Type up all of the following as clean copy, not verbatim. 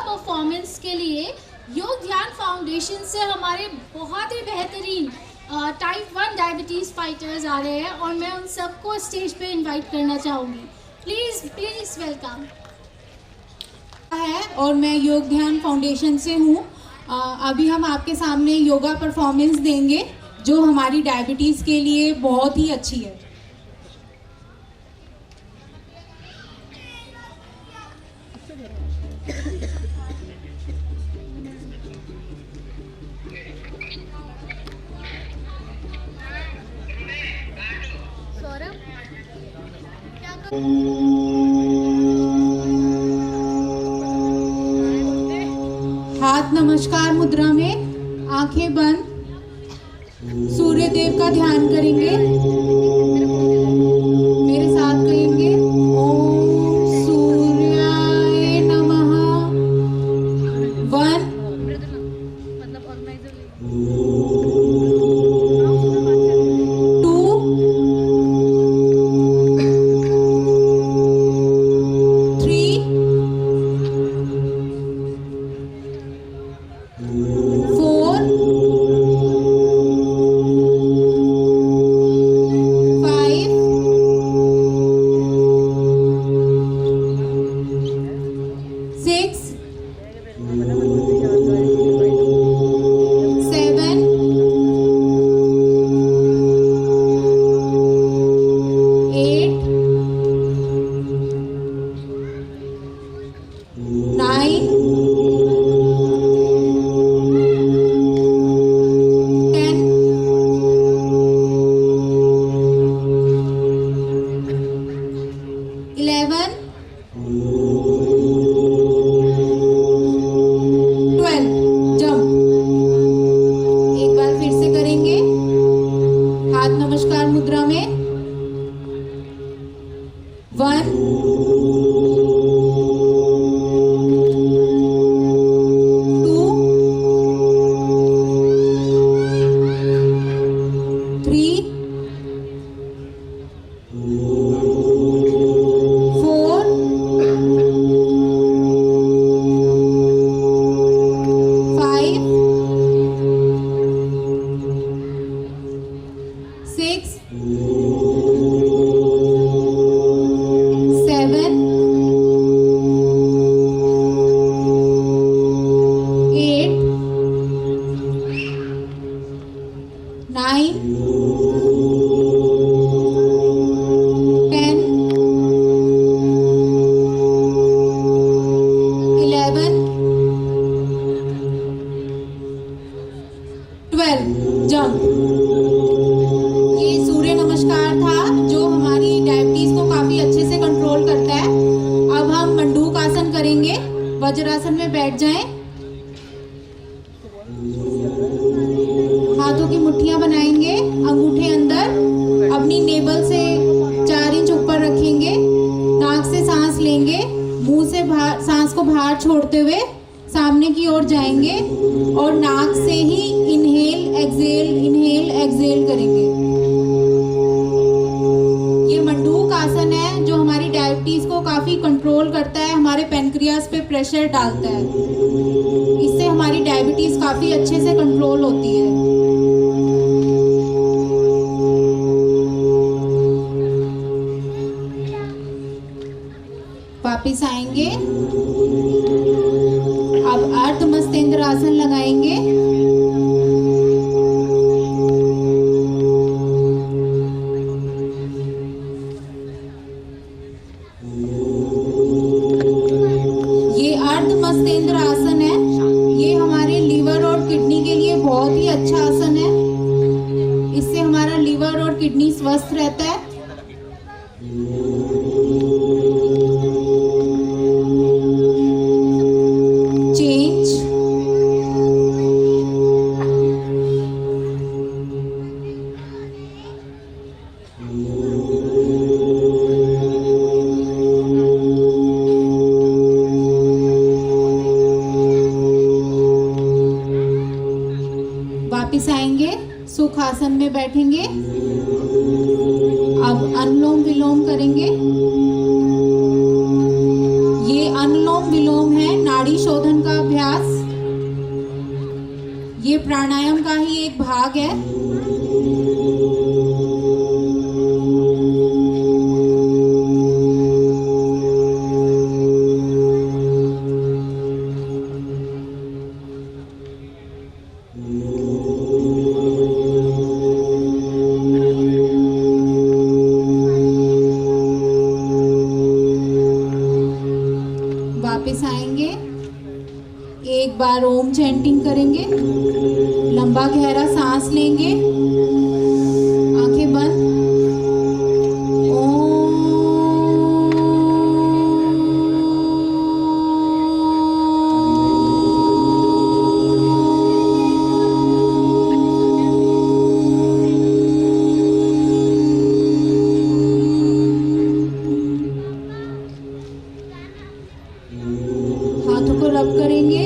Performance के लिए योग ध्यान फाउंडेशन से हमारे बहुत ही बेहतरीन टाइप 1 डायबिटीज़ फाइटर्स आ रहे हैं और मैं उन सबको स्टेज पे इनवाइट करना चाहूँगी। प्लीज़ वेलकम है। और मैं योग ध्यान फाउंडेशन से हूँ। अभी हम आपके सामने योगा परफॉर्मेंस देंगे जो हमारी डायबिटीज़ के लिए बहुत ही अच्छी है। हाथ नमस्कार मुद्रा में, आंखें बंद, सूर्य देव का ध्यान करेंगे। मेरे साथ कहेंगे ओम सूर्याय नमः। 1 वज्रासन में बैठ जाएं। हाथों की मुट्ठियां बनाएंगे, अंगूठे अंदर, अपनी नेबल से 4 इंच ऊपर रखेंगे, नाक से सांस लेंगे, मुंह से सांस को बाहर छोड़ते हुए सामने की ओर जाएंगे और नाक से ही इनहेल एक्सहेल करेंगे। ये मंडूक आसन है जो हमारी डायबिटीज को काफी कंट्रोल करता है, हमारे पेनक्रियास पे प्रेशर डालता है। इससे हमारी डायबिटीज काफी अच्छे से कंट्रोल होती है। वापिस आएंगे। अब अर्ध मस्तेंद्र आसन लगाएंगे। ये अर्ध मस्तेंद्र आसन है। ये हमारे लीवर और किडनी के लिए बहुत ही अच्छा आसन है। इससे हमारा लीवर और किडनी स्वस्थ रहता है। वापिस आएंगे, सुखासन में बैठेंगे। अब अनुलोम विलोम करेंगे। ये अनुलोम विलोम है नाड़ी शोधन प्राणायाम का ही एक भाग है। वापस आएंगे, एक बार ओम चैंटिंग करेंगे, लंबा गहरा सांस लेंगे, आंखें बंद। हाथों को रब करेंगे,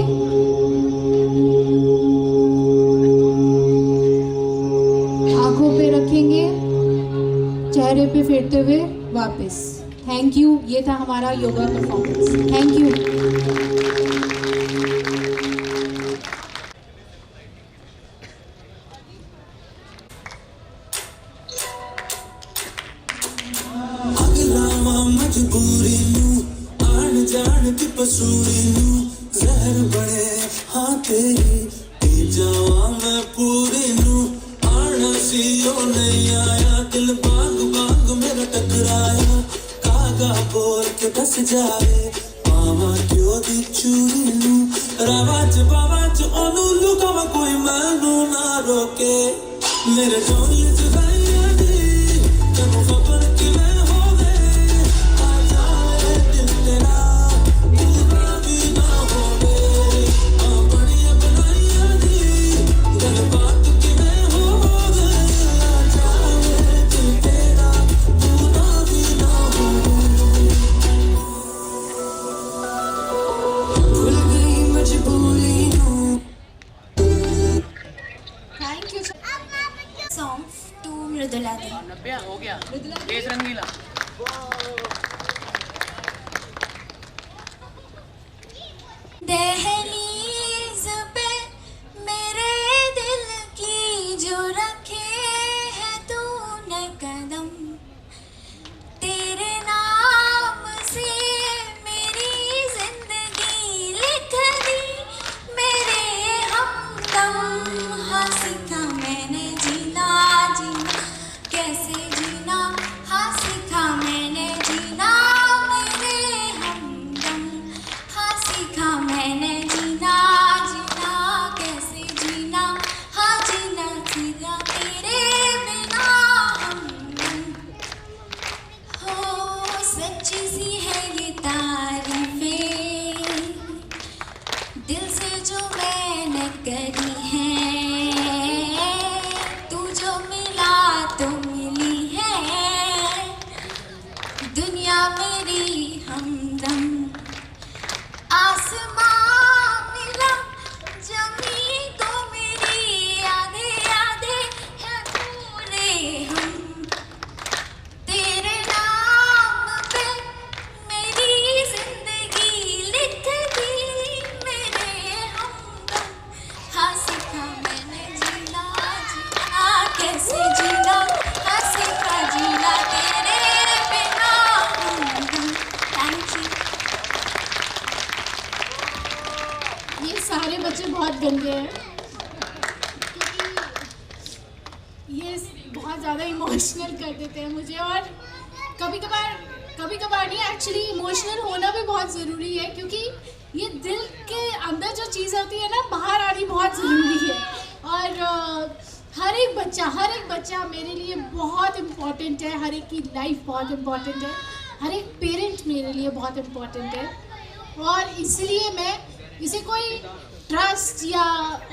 आंखों पे रखेंगे, चेहरे पे फेरते हुए वापस। थैंक यू, ये था हमारा योगा परफॉर्मेंस। Thank you. मजबूरी आन जान की पसूरी जहर बने हाँ तेरी पी जावा मैं पूरी आना सीओ नहीं आया दिल बाग बाग मेरा टकराया कागा बोल के बस जाए पावा क्यों दी चूरी रवाज बावाज ओनू लुकावा कोई मैनू ना रोके मेरे डोली जुदाइयां दी तनु खबर कि मैं होवे आ जाए दिल तेरा दिल ना भी ना होवे आ बढ़िया बनाइयां दी गल बात कि मैं होवे आ जाए दिल तेरा तू ना भी ना होवे भूल गई मजबूरी thank you. Song to Mridula di. 90 हो गया देश रंगीला। दहलीज पे मेरे दिल की जो रखे है तूने कदम तेरे नाम से मेरी जिंदगी लिख दी मेरे हमदम हाँ सीखा मैंने जीना जीना कैसे जीना हाँ सीखा मैंने जीना मेरे हमदम हाँ सीखा मैंने जीना जीना कैसे जीना हाँ जीना सीखा तेरे बिना हमदम हो सच्ची सी है ये तारीफें दिल से जो मैंने करी है तू जो मिला तो मिली है दुनिया मेरी हमदम आसमां मिला जमीन को मेरी आधे आधे है पूरे हम तेरे नाम पे मेरी जिंदगी लिख दी मेरे हमदम हाँ सीखा मैंने जीना जीना कैसे जीना हाँ सीखा जीना तेरे बिना हमदम। Thank you. ये सारे बच्चे बहुत गंदे हैं क्योंकि ये बहुत ज़्यादा इमोशनल कर देते हैं मुझे और कभी कभार नहीं, एक्चुअली इमोशनल होना भी बहुत ज़रूरी है क्योंकि ये दिल के अंदर जो चीज़ होती है ना बाहर आनी बहुत ज़रूरी है। और हर एक बच्चा मेरे लिए बहुत इम्पोर्टेंट है, हर एक की लाइफ बहुत इम्पोर्टेंट है, हर एक पेरेंट मेरे लिए बहुत इम्पोर्टेंट है और इसलिए मैं इसे कोई ट्रस्ट या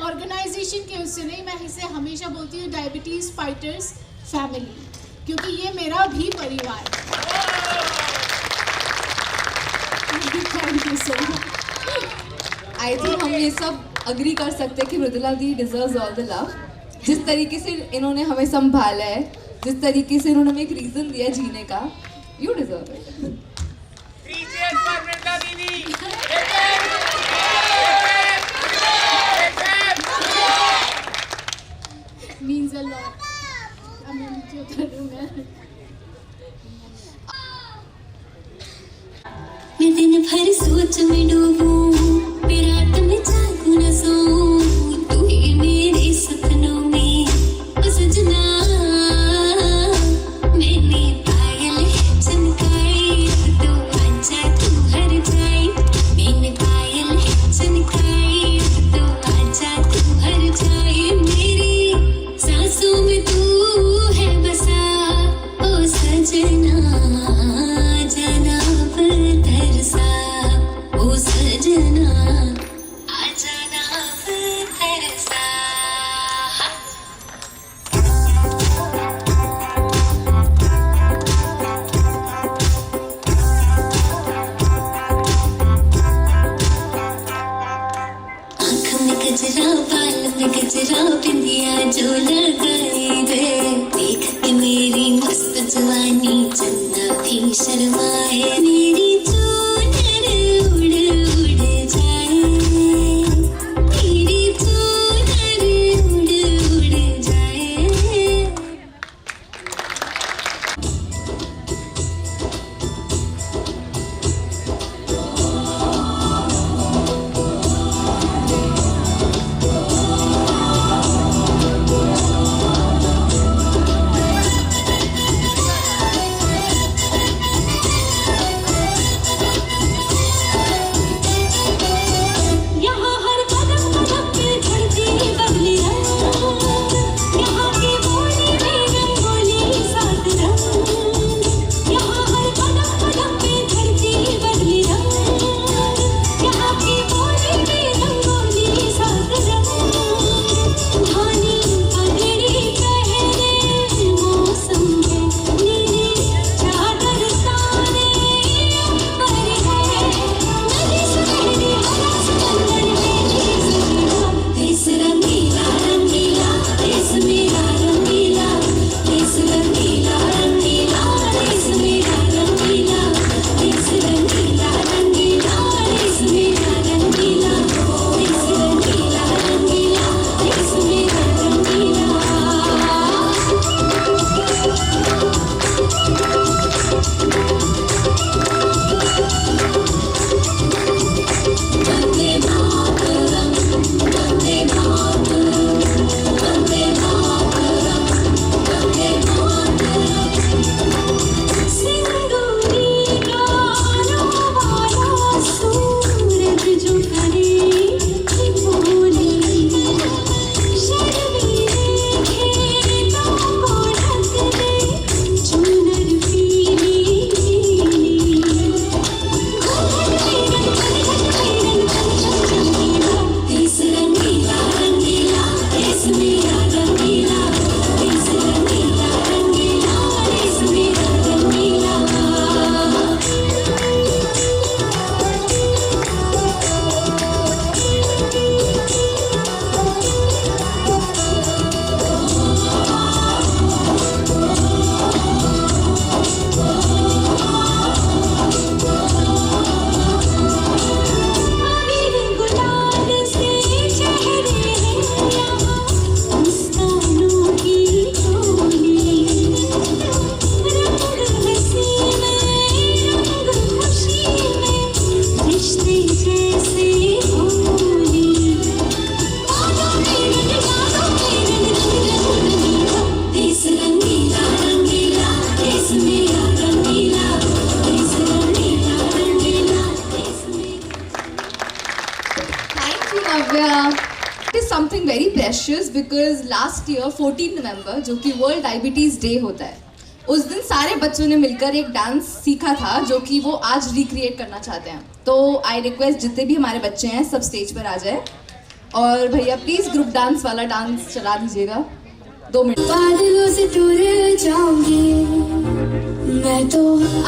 ऑर्गेनाइजेशन के उससे नहीं, मैं इसे हमेशा बोलती हूँ डायबिटीज़ फाइटर्स फैमिली क्योंकि ये मेरा भी परिवार है। Thank you so much. I think हम ये सब अग्री कर सकते हैं कि मृदुला दी डिजर्व्स ऑल द लव। जिस तरीके से इन्होंने हमें संभाला है, जिस तरीके से इन्होंने हमें एक रीजन दिया जीने का, you deserve it. means a lot. अब मैं नीचे उतरूँगा. मैं दिन भर सोच में डूबूं, मैं रात में जागूं न सोऊं, तू ही मेरे सपनों में ओ सजना. मैंने पायल चमकाई तो आजा तू हर जाए. मैंने पायल चमकाई तो आजा तू हर जाए. मेरी सांसों में तू है बसा ओ सजना. जाना पर तरसा ओ सजना. आ जाना पर तरसा. आँख में गजरा, बाल में गजरा, बिंदिया जो लगाई दे. देख के मेरी मस्त जवानी चन्ना भी शर्माए. मेरी चूनर उड़ उड़ जाए. मेरी चूनर उड़ उड़ जाए. यहाँ हर कदम कदम पे झड़ती बबली रंग. यहाँ की बोली में रंगोली सात रंग. यहाँ हर कदम कदम पे झड़ती बबली रंग. यहाँ की बोली में रंगोली सात रंग. धानी पगड़ी पहने मौसम है. नीली चादर ताने अंबर है. नदी सुनहरी हरा समंदर देश रंगीला रंगीला. देश मेरा रंगीला. देश रंगीला रंगीला. देश मेरा रंगीला. देश रंगीला रंगीला. देश मेरा रंगीला. देश रंगीला रंगीला. देश मेरा रंगीला. वंदे मातरम. वंदे मातरम. वंदे मातरम. वंदे मातरम. सिंदूरी गानों वाला सूरज जो करे बोले. शर्मीले खेतों को ढक दे चुनर पीली पीली. देश रंगीला रंगीला. देश मेरा रंगीला. देश रंगीला रंगीला. देश मेरा रंगीला. मेरे गुलाल से चेहरे हैं यहाँ मुस्कानों की टोली. रंग हंसी में रंग खुशी में रिश्ते जैसे होली. बादों में रंग बादों में रंगीला. देश रंगीला रंगीला. देश मेरा रंगीला. देश रंगीला रंगीला. देश मेरा. Thank you, Navya. It is something very precious because last year 14 नवंबर जो कि वर्ल्ड डायबिटीज डे होता है, उस दिन सारे बच्चों ने मिलकर एक डांस सीखा था जो कि वो आज रिक्रिएट करना चाहते हैं. तो आई रिक्वेस्ट जितने भी हमारे बच्चे हैं सब स्टेज पर आ जाए. और भैया प्लीज ग्रुप डांस वाला डांस चला दीजिएगा. 2 मिनट. बादलों से दूर जाऊंगी मैं तो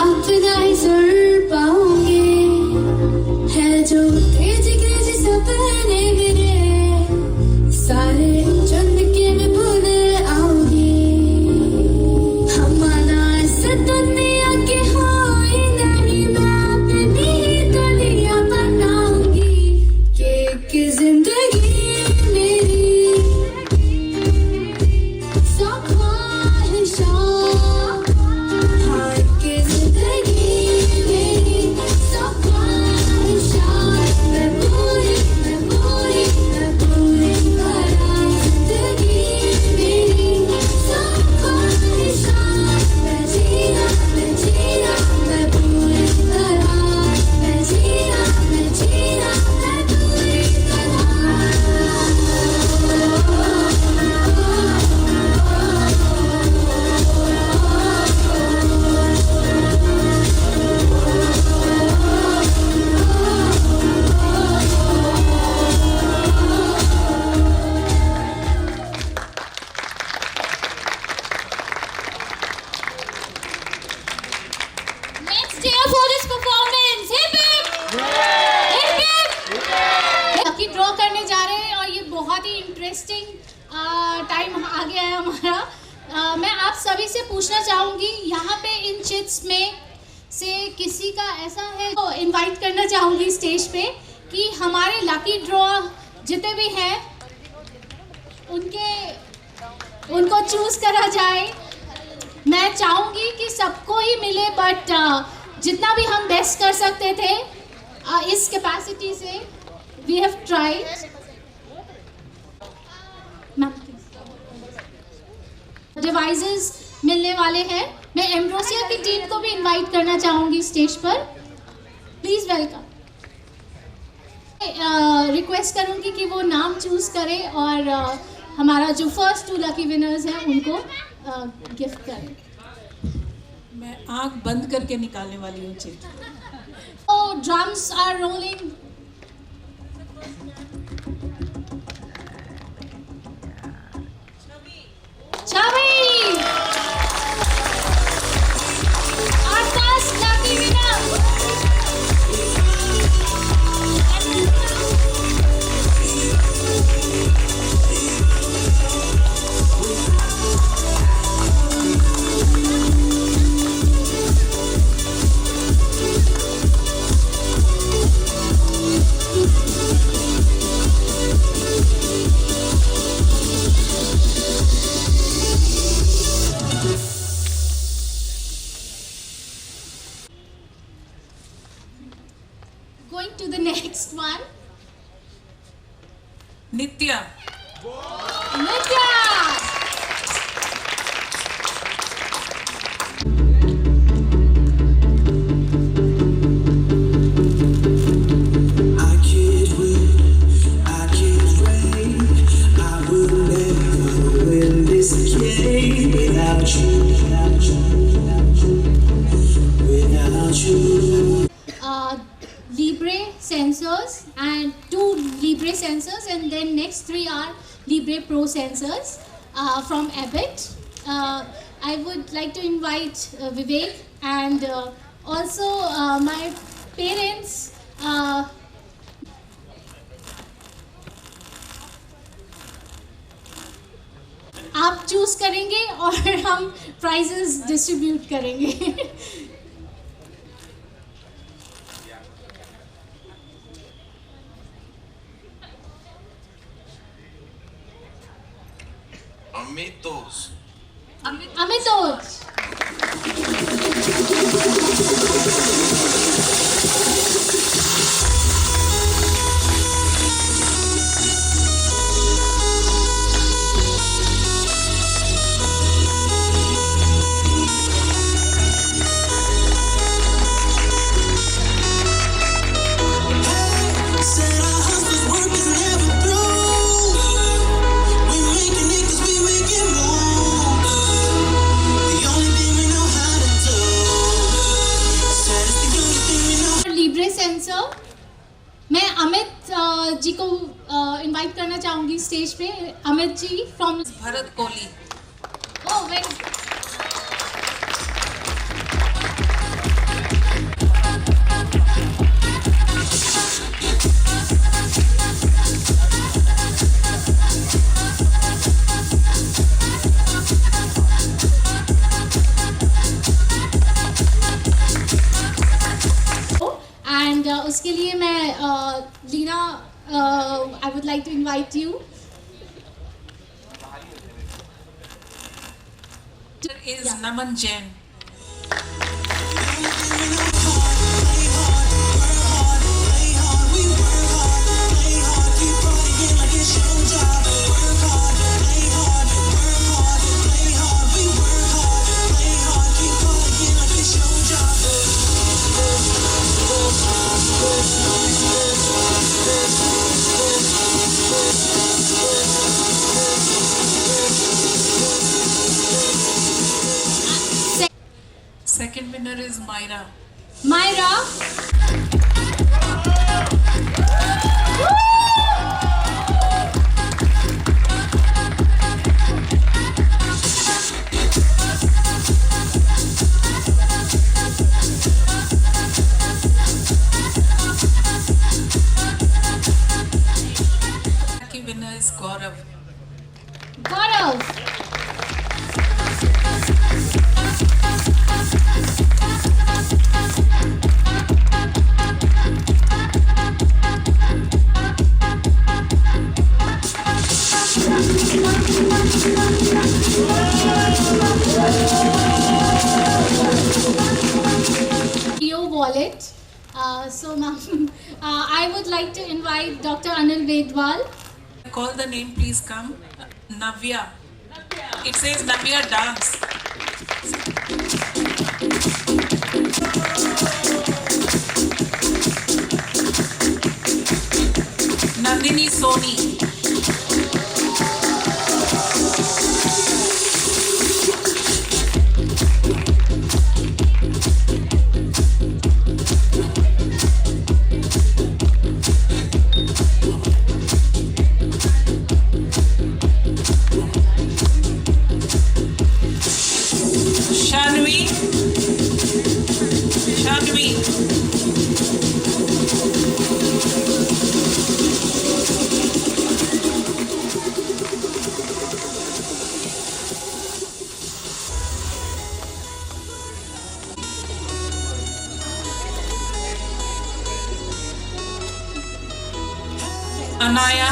अपना ही सुर पाऊंगी. है जो तेज तेज सपने मेरे सारे चुन के मैं भूल आऊंगी. हमारा से दुनिया के होई नहीं. मैं अपनी दुनिया बनाऊंगी. कि जिंदगी मेरी आप सभी से पूछना चाहूँगी, यहाँ पे इन चिट्स में से किसी का ऐसा है तो इनवाइट करना चाहूँगी स्टेज पे कि हमारे लकी ड्रॉ जितने भी हैं उनको चूज़ करा जाए। मैं चाहूँगी कि सबको ही मिले, बट जितना भी हम बेस्ट कर सकते थे इस कैपेसिटी से वी हैव ट्राइड। डिवाइसेस मिलने वाले हैं। मैं एम्ब्रोसिया की टीम को भी इनवाइट करना चाहूँगी स्टेज पर। Please welcome. रिक्वेस्ट करूँगी कि वो नाम चूज़ करें और हमारा जो फर्स्ट 2 लकी विनर्स हैं उनको गिफ्ट करें। मैं आँख बंद करके निकालने वाली हूँ चिट। तो drums are rolling. Chhavi, our first lucky winner. Going to the next one. Nitya. Nitya. I can't wait, I will never win this game without you. Libre sensors and 2 Libre sensors, and then next 3 are Libre Pro sensors from Abbott. I would like to invite Vivek and also my parents. आप choose करेंगे और हम prices distribute करेंगे। Amitoj. Said our hustler's work is never through. We making it 'cause we making moves. The only thing we know how to do. Said it's the only thing we know. Libre sensor. मैं अमित जी को invite करना चाहूँगी stage पे। Amit ji from Bharat Kohli. Oh very. And उसके लिए मैं Leena I would like to invite you. Is Naman Jain. Second winner is Myra. Myra. Lucky winner is Gaurav. Gaurav. bit. So, ma'am, I would like to invite Dr. Anil Vedwal. Call the name, please come. Navya. It says Navya dance. Nandini Soni. Shanvi. Anaya.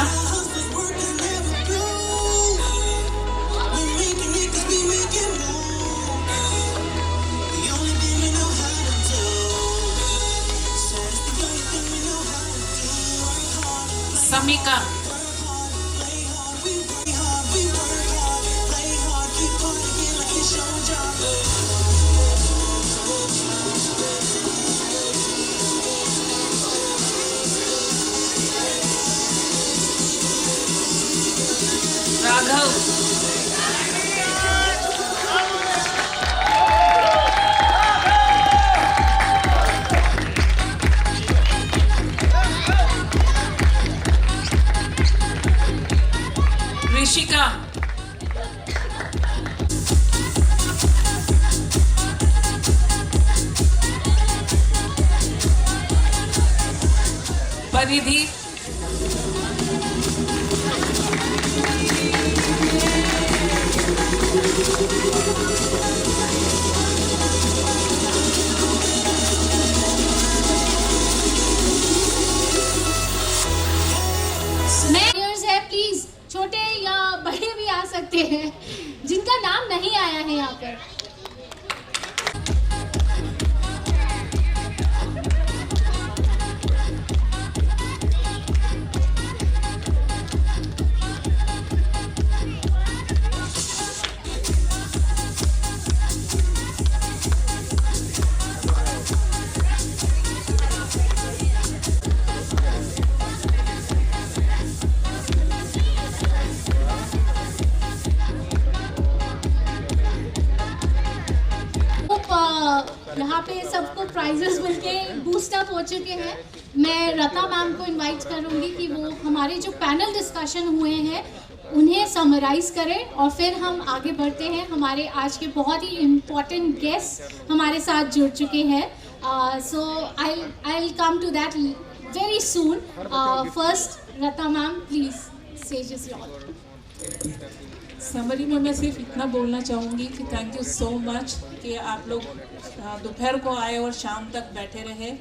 Samika. Raghav. Rishika. Paridhi. Players है, please छोटे या बड़े भी आ सकते हैं जिनका नाम नहीं आया है यहाँ पर. यहाँ पे सबको प्राइजेस मिलके बूस्ट अप हो चुके हैं. मैं रता मैम को इनवाइट करूँगी कि वो हमारे जो पैनल डिस्कशन हुए हैं उन्हें समराइज करें और फिर हम आगे बढ़ते हैं. हमारे आज के बहुत ही इम्पोर्टेंट गेस्ट हमारे साथ जुड़ चुके हैं. So I will come to that very soon. First रता ma'am, please stage is yours. Summary में मैं सिर्फ इतना बोलना चाहूँगी कि थैंक यू सो मच कि आप लोग दोपहर को आए और शाम तक बैठे रहे.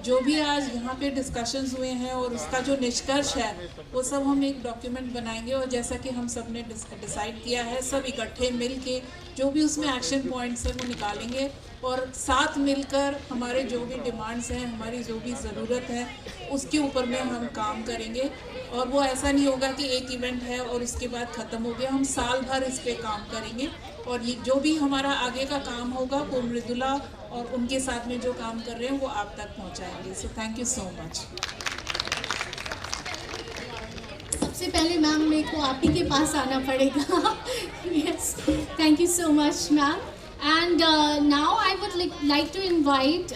जो भी आज यहाँ पे डिस्कशंस हुए हैं और उसका जो निष्कर्ष है वो सब हम एक डॉक्यूमेंट बनाएंगे और जैसा कि हम सब ने डिसाइड किया है सब इकट्ठे मिल के जो भी उसमें एक्शन पॉइंट्स हैं वो निकालेंगे और साथ मिलकर हमारे जो भी डिमांड्स हैं, हमारी जो भी ज़रूरत है उसके ऊपर में हम काम करेंगे. और वो ऐसा नहीं होगा कि एक इवेंट है और उसके बाद ख़त्म हो गया. हम साल भर इस पे काम करेंगे और ये जो भी हमारा आगे का काम होगा वो मृदुला और उनके साथ में जो काम कर रहे हैं वो आप तक पहुंचाएंगे. So thank you so much. सबसे पहले मैम मेरे को आप ही के पास आना पड़ेगा. Yes, thank you so much ma'am. And now I would like to invite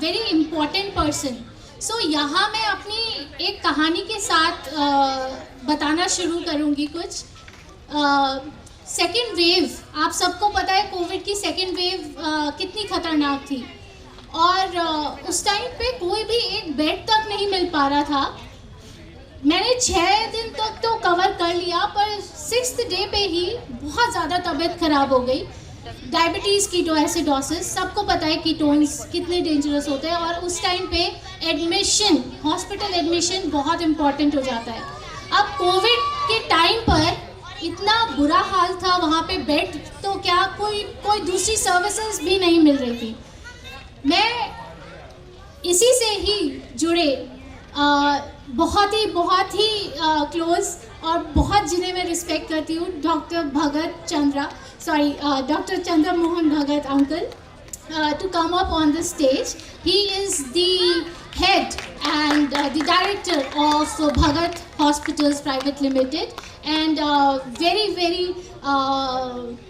very important person. So यहाँ मैं अपनी एक कहानी के साथ बताना शुरू करूँगी कुछ. सेकेंड वेव, आप सबको पता है कोविड की सेकेंड वेव कितनी खतरनाक थी और उस टाइम पे कोई भी एक बेड तक नहीं मिल पा रहा था. मैंने 6 दिन तक तो कवर कर लिया पर 6th डे पे ही बहुत ज़्यादा तबीयत ख़राब हो गई. डायबिटीज़, कीटोएसिडोसिस, सबको पता है कीटोन्स कितने डेंजरस होते हैं और उस टाइम पे एडमिशन, हॉस्पिटल एडमिशन बहुत इम्पॉर्टेंट हो जाता है. अब कोविड के टाइम पर इतना बुरा हाल था, वहाँ पे बेड तो क्या कोई दूसरी सर्विसेज भी नहीं मिल रही थी. मैं इसी से ही जुड़े बहुत ही क्लोज और बहुत जिन्हें मैं रिस्पेक्ट करती हूँ, doctor Chandra Mohan Bhagat uncle, to come up on the stage. He is the head and the director of Bhagat Hospitals Private Limited, and very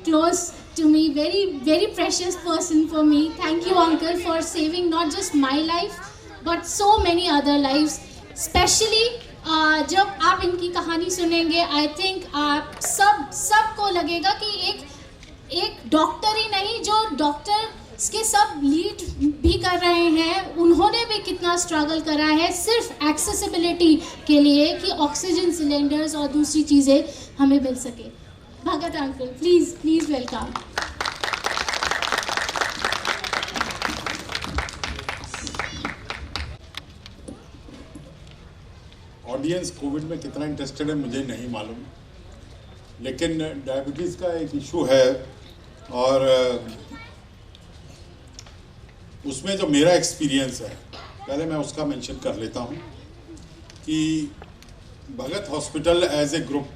close to me, very precious person for me. Thank you, uncle, for saving not just my life but so many other lives. Especially जब आप इनकी कहानी सुनेंगे, I think आप सबको लगेगा कि एक डॉक्टर ही नहीं, जो डॉक्टर के सब लीड भी कर रहे हैं, उन्होंने भी कितना स्ट्रगल करा है सिर्फ एक्सेसिबिलिटी के लिए कि ऑक्सीजन सिलेंडर्स और दूसरी चीज़ें हमें मिल सके. Bhagat uncle, please welcome. Audience Covid में कितना इंटरेस्टेड है मुझे नहीं मालूम, लेकिन डायबिटीज़ का एक इशू है और उसमें जो मेरा एक्सपीरियंस है, पहले मैं उसका मेंशन कर लेता हूँ कि Bhagat hospital as a group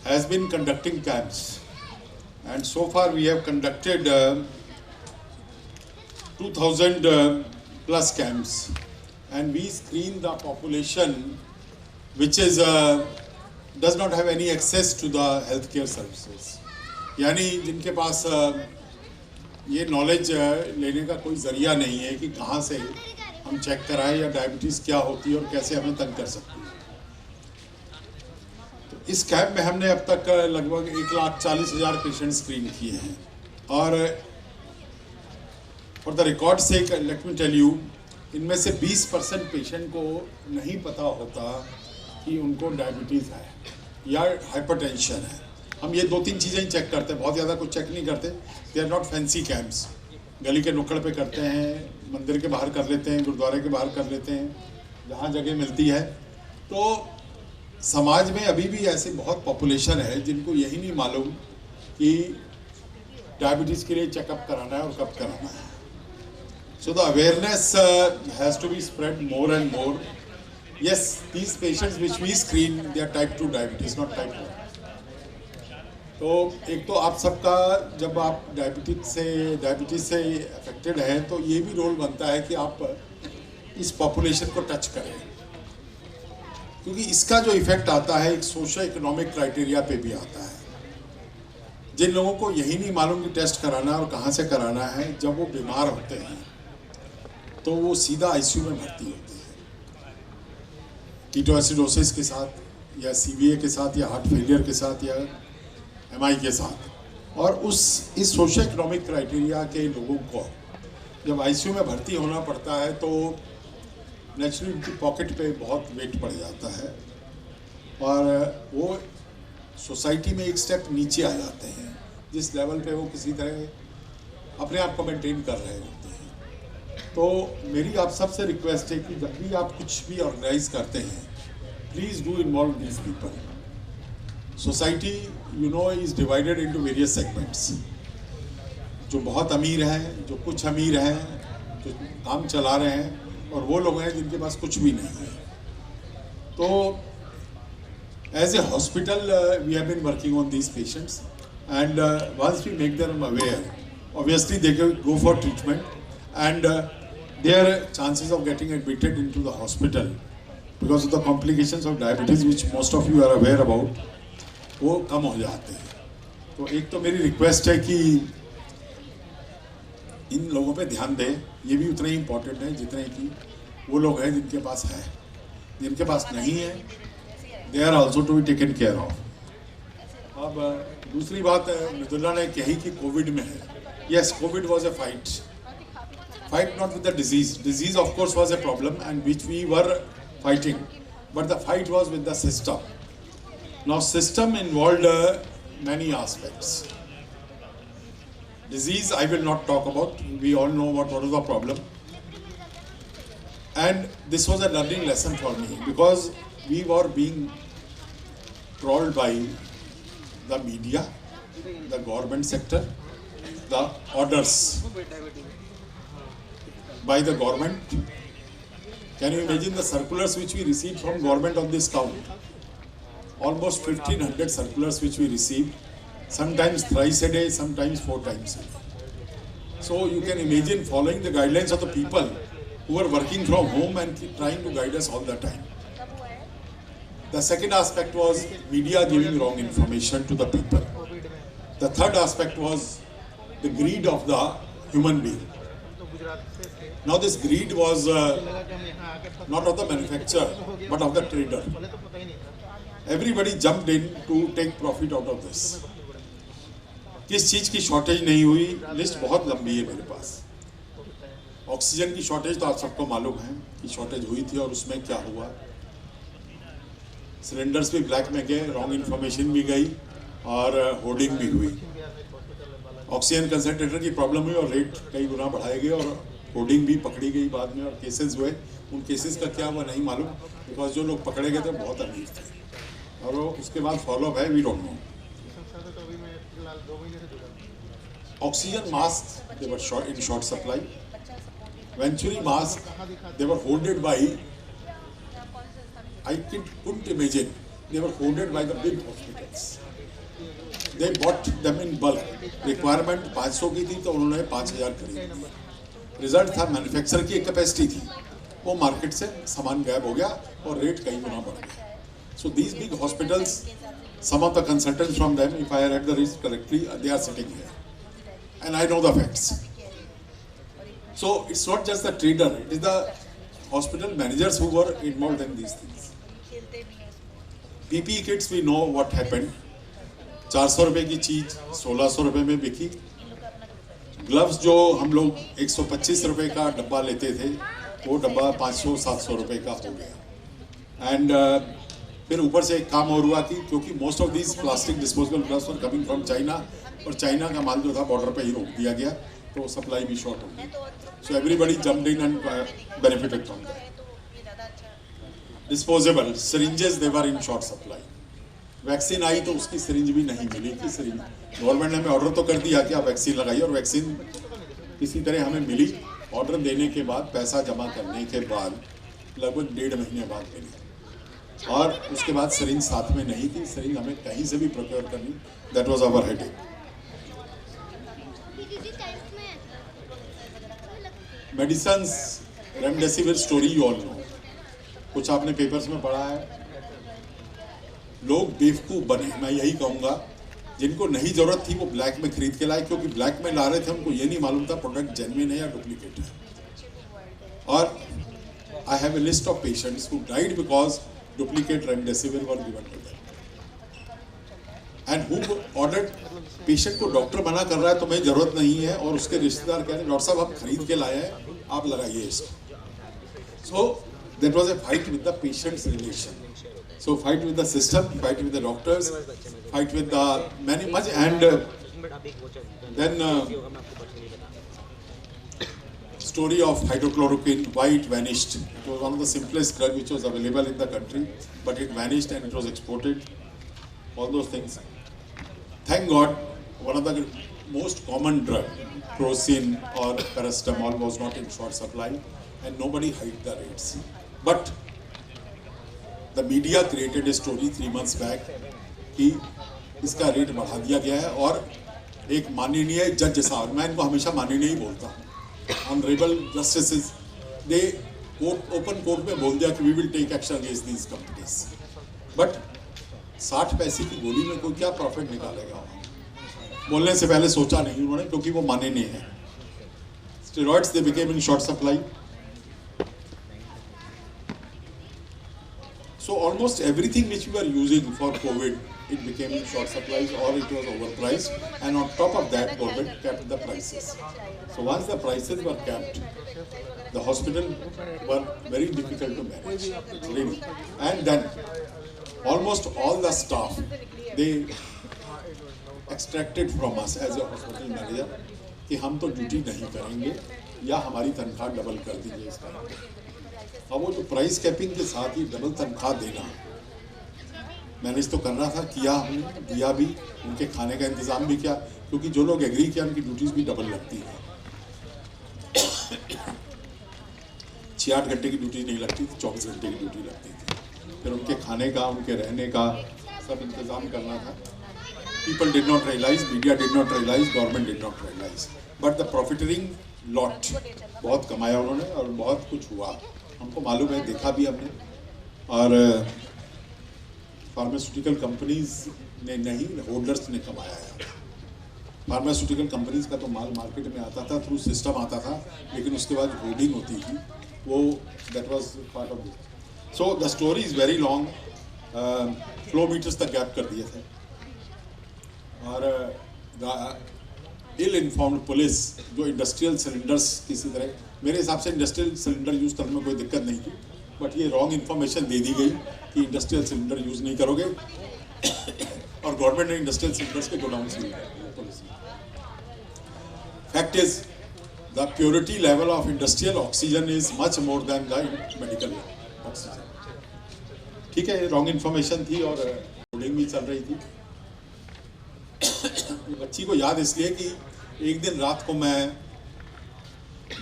has been conducting camps and so far we have conducted 2000 plus camps, and we screen the population which is does not have any access to the healthcare services. यानी जिनके पास ये knowledge लेने का कोई ज़रिया नहीं है कि कहाँ से हम चेक कराएं या डायबिटीज़ क्या होती है और कैसे हमें तंग कर सकती है. तो इस कैंप में हमने अब तक लगभग 1,40,000 पेशेंट स्क्रीन किए हैं. और फॉर द रिकॉर्ड से लेट मी टेल यू, इनमें से 20% पेशेंट को नहीं पता होता कि उनको डायबिटीज़ है या हाइपरटेंशन है. हम ये 2-3 चीज़ें ही चेक करते हैं, बहुत ज़्यादा कुछ चेक नहीं करते. They are not fancy camps. गली के नुक्कड़ पे करते हैं, मंदिर के बाहर कर लेते हैं, गुरुद्वारे के बाहर कर लेते हैं, जहाँ जगह मिलती है. तो समाज में अभी भी ऐसी बहुत पॉपुलेशन है जिनको यही नहीं मालूम कि डायबिटीज़ के लिए चेकअप कराना है और कब कराना है. So the awareness has to be spread more and more. Yes, these patients which we screen, they are type 2 diabetes, not type 1. तो एक तो आप सबका, जब आप डायबिटीज़ से अफेक्टेड हैं, तो ये भी रोल बनता है कि आप इस पॉपुलेशन को टच करें, क्योंकि इसका जो इफ़ेक्ट आता है एक सोशो इकोनॉमिक क्राइटेरिया पे भी आता है. जिन लोगों को यही नहीं मालूम कि टेस्ट कराना और कहाँ से कराना है, जब वो बीमार होते हैं तो वो सीधा आईसीयू में भर्ती होते हैं, कीटोएसिडोसिस के साथ या सीवीए के साथ या हार्ट फेलियर के साथ या एमआई के साथ. और इस सोशो इकोनॉमिक क्राइटेरिया के लोगों को जब आईसीयू में भर्ती होना पड़ता है तो नेचुरली उनकी पॉकेट पे बहुत वेट पड़ जाता है और वो सोसाइटी में एक स्टेप नीचे आ जाते हैं, जिस लेवल पे वो किसी तरह अपने आप को मेंटेन कर रहे होते हैं. तो मेरी आप सबसे रिक्वेस्ट है कि जब भी आप कुछ भी ऑर्गेनाइज करते हैं, please do involve these people. Society is divided into various segments. जो बहुत अमीर हैं, जो कुछ अमीर हैं, जो काम चला रहे हैं, और वो लोग हैं जिनके पास कुछ भी नहीं है. तो as a hospital we have been working on these patients, and once we make them aware, obviously they can go for treatment, and their chances of getting admitted into the hospital because of the complications of diabetes, which most of you are aware about, वो कम हो जाते हैं. तो एक तो मेरी request है कि इन लोगों पे ध्यान दें. ये भी उतना ही इम्पोर्टेंट है जितने कि वो लोग हैं जिनके पास है. जिनके पास नहीं है, they are also to be taken care of. अब दूसरी बात मृदुला ने कही कि कोविड में है. Yes, COVID was a fight not with the disease. Disease of course was a problem and which we were fighting, but the fight was with the system. Now system involved many aspects. Disease I will not talk about. We all know what was the problem, and this was a learning lesson for me because we were being trolled by the media, the government sector, the orders by the government, Can you imagine the circulars which we received from government on this count? Almost 1500 circulars which we received, sometimes thrice a day, sometimes 4 times a day. So you can imagine following the guidelines of the people who are working from home and trying to guide us all the time. The second aspect was media giving wrong information to the people. The third aspect was the greed of the human being. Now this greed was not of the manufacturer but of the trader. Everybody jumped in to take profit out of this. किस चीज की shortage नहीं हुई, list बहुत लंबी है मेरे पास. Oxygen की शॉर्टेज तो आप सबको मालूम है कि शॉर्टेज हुई थी और उसमें क्या हुआ. सिलेंडर्स भी ब्लैक में गए, रॉन्ग इन्फॉर्मेशन भी गई और होर्डिंग भी हुई. ऑक्सीजन कंसंट्रेटर की प्रॉब्लम हुई और रेट कई गुना बढ़ाए गए और होर्डिंग भी पकड़ी गई बाद में और केसेस हुए. उन केसेस का क्या हुआ नहीं मालूम, बिकॉज जो लोग पकड़े गए थे बहुत अमीर थे और उसके बाद फॉलोअप है, we don't know. Oxygen mask they were in short supply. Venturi masks, they were hoarded by, I couldn't imagine, they were hoarded by the big hospitals. They bought them in bulk. Requirement 500 की थी तो उन्होंने 5000 खरीद. Result था manufacture की एक capacity थी, वो मार्केट से सामान गायब हो गया और रेट कई गुना बढ़ गया. So these big hospitals, some of the consultants from them, if I read the list correctly, they are sitting here, and I know the facts. So it's not just the trader, it is the hospital managers who were involved in these things. PPE kits, we know what happened. 400 रुपए की चीज 1600 रुपए में बिकी. Gloves जो हम लोग 125 रुपए का डब्बा लेते थे, वो डब्बा 500-700 रुपए का हो गया. एंड फिर ऊपर से एक काम और हुआ कि क्योंकि most of these plastic disposable gloves were coming from China, और चाइना का माल जो था बॉर्डर पे ही रोक दिया गया, तो सप्लाई भी शॉर्ट हो गई. So everybody jumped in and benefited from that. Disposable syringes, they were in short supply. Vaccine आई तो उसकी सिरिंज भी नहीं मिली कि सिरिंज. गवर्नमेंट ने हमें ऑर्डर तो कर दिया कि आप वैक्सीन लगाइए, और वैक्सीन किसी तरह हमें मिली. ऑर्डर देने के बाद, पैसा जमा करने के बाद लगभग 1.5 महीने बाद मिली, और उसके बाद सिरिंज साथ में नहीं थी. सिरिंज हमें कहीं से भी प्रोक्योर करनी. That was our headache. Medicines, remdesivir story you all know. कुछ आपने पेपर्स में पढ़ा है. लोग बेवकूफ़ बने, मैं यही कहूँगा. जिनको नहीं ज़रूरत थी वो ब्लैक में खरीद के लाए, क्योंकि ब्लैक में ला रहे थे, उनको ये नहीं मालूम था प्रोडक्ट जेन्युइन है या डुप्लीकेट है. और I have a list of patients who died because duplicate remdesivir were given to them. And who ordered. Patient को डॉक्टर मना कर रहा है, तुम्हें जरूरत नहीं है, और उसके रिश्तेदार कह रहे हैं डॉक्टर साहब हम खरीद के लाए हैं, आप लगाइए इसको. So that was a fight with the patients relation. So fight with the system, fight with the doctors, fight with the many much, and then story of hydrochloroquine, why it vanished. It was one of the simplest drug which was available in the country, but it vanished and it was exported. All those things. Thank God, one of the most common drug, crocin or paracetamol, was not in short supply, and nobody hiked the rates. But the media created a story 3 months back कि इसका rate बढ़ा दिया गया है, और एक माननीय जज साहब, मैं इनको हमेशा माननीय ही बोलता हूँ, honourable justices, they open court में बोल दिया कि we will take action against these companies. But 60 पैसे की गोली में कोई क्या प्रॉफिट निकालेगा? बोलने से पहले सोचा नहीं उन्होंने, क्योंकि वो माननीय है. Steroids they became in short supply. So almost everything which we were using for COVID, it became in short supplies or it was overpriced, and on top of that, government kept the prices. So once the prices were kept, the hospital were very difficult to manage, really. And then almost all the staff, they extracted from us as a hospital manager कि हम तो duty नहीं करेंगे या हमारी तनख्वाह double कर दीजिए इसका. अब वो जो प्राइस कैपिंग के साथ ही डबल तनख्वाह देना, मैनेज तो कर रहा था, किया हमने, दिया भी, उनके खाने का इंतज़ाम भी किया, क्योंकि जो लोग एग्री किया उनकी ड्यूटीज़ भी डबल लगती हैं. 6-8 घंटे की ड्यूटी नहीं लगती थी, 24 घंटे की ड्यूटी लगती थी। फिर उनके खाने का, उनके रहने का सब इंतज़ाम करना था। People did not realize, media did not realize, government did not realize. But the profiteering lot, बहुत कमाया उन्होंने और बहुत कुछ हुआ, हमको मालूम है, देखा भी हमने। और फार्मास्यूटिकल कंपनीज ने नहीं, होल्डर्स ने कमाया है। फार्मास्यूटिकल कंपनीज का तो माल मार्केट में आता था, थ्रू सिस्टम आता था, लेकिन उसके बाद होल्डिंग होती थी, वो that was part of this. So the story is very long, flow meters तक गैप कर दिए थे। और द इल इन्फॉर्म्ड पुलिस जो इंडस्ट्रियल सिलेंडर्स किसी तरह, मेरे हिसाब से इंडस्ट्रियल सिलेंडर यूज़ करने में कोई दिक्कत नहीं थी, बट ये रॉन्ग इन्फॉर्मेशन दे दी गई कि इंडस्ट्रियल सिलेंडर यूज़ नहीं करोगे और गवर्नमेंट ने इंडस्ट्रियल सिलेंडर्स के गोडाउन सील कर दिए पुलिस ने। Fact is the purity level of industrial oxygen is much more than the medical oxygen. ठीक है, रॉन्ग इन्फॉर्मेशन थी और होर्डिंग भी चल रही थी। बच्ची को याद इसलिए कि एक दिन रात को मैं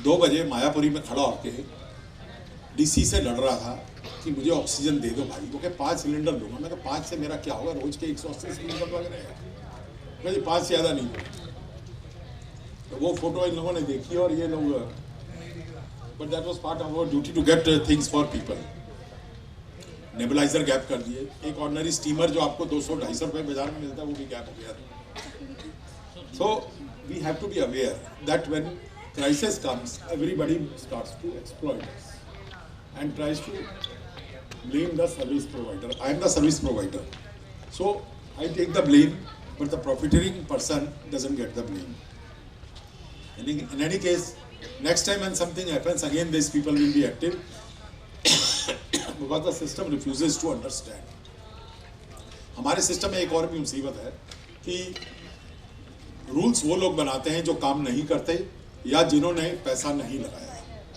2 बजे मायापुरी में खड़ा होकर डीसी से लड़ रहा था कि मुझे ऑक्सीजन दे दो भाई। वो कहे 5 सिलेंडर दूंगा। मैं कहा 5 से मेरा क्या होगा, रोज के 180 सिलेंडर लग रहे हैं, मुझे 5 से ज़्यादा नहीं। तो वो फोटो इन लोगों ने देखी और ये लोग, but that was part of our duty to get things for people. Nebulizer gap कर दिए, एक ऑर्डिनरी स्टीमर जो आपको 200-250 रुपये बाजार में मिलता है वो भी गैप हो गया। So we have to be aware that when crisis comes, everybody starts to exploit us and tries to blame the service provider. I am the service provider, so I take the blame, but the profiteering person doesn't get the blame. In any case, next time when something happens, again these people will be active because the system refuses to understand. हमारे system में एक और भी मुसीबत है कि rules वो लोग बनाते हैं जो काम नहीं करते या जिन्होंने पैसा नहीं लगाया,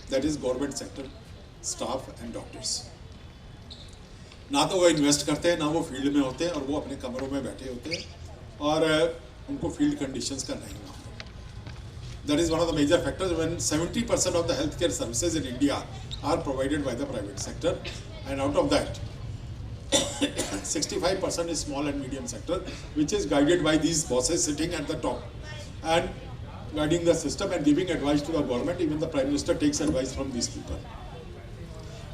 that is government sector staff and doctors. ना तो वो इन्वेस्ट करते हैं, ना वो फील्ड में होते हैं, और वो अपने कमरों में बैठे होते हैं और उनको फील्ड कंडीशंस का नहीं मालूम। That is one of the major factors when 70% of the health care services in India are provided by the private sector, and out of that 65% is small and medium sector, which is guided by these bosses sitting at the top and guiding the system and giving advice to the government. Even the Prime Minister takes advice from these people.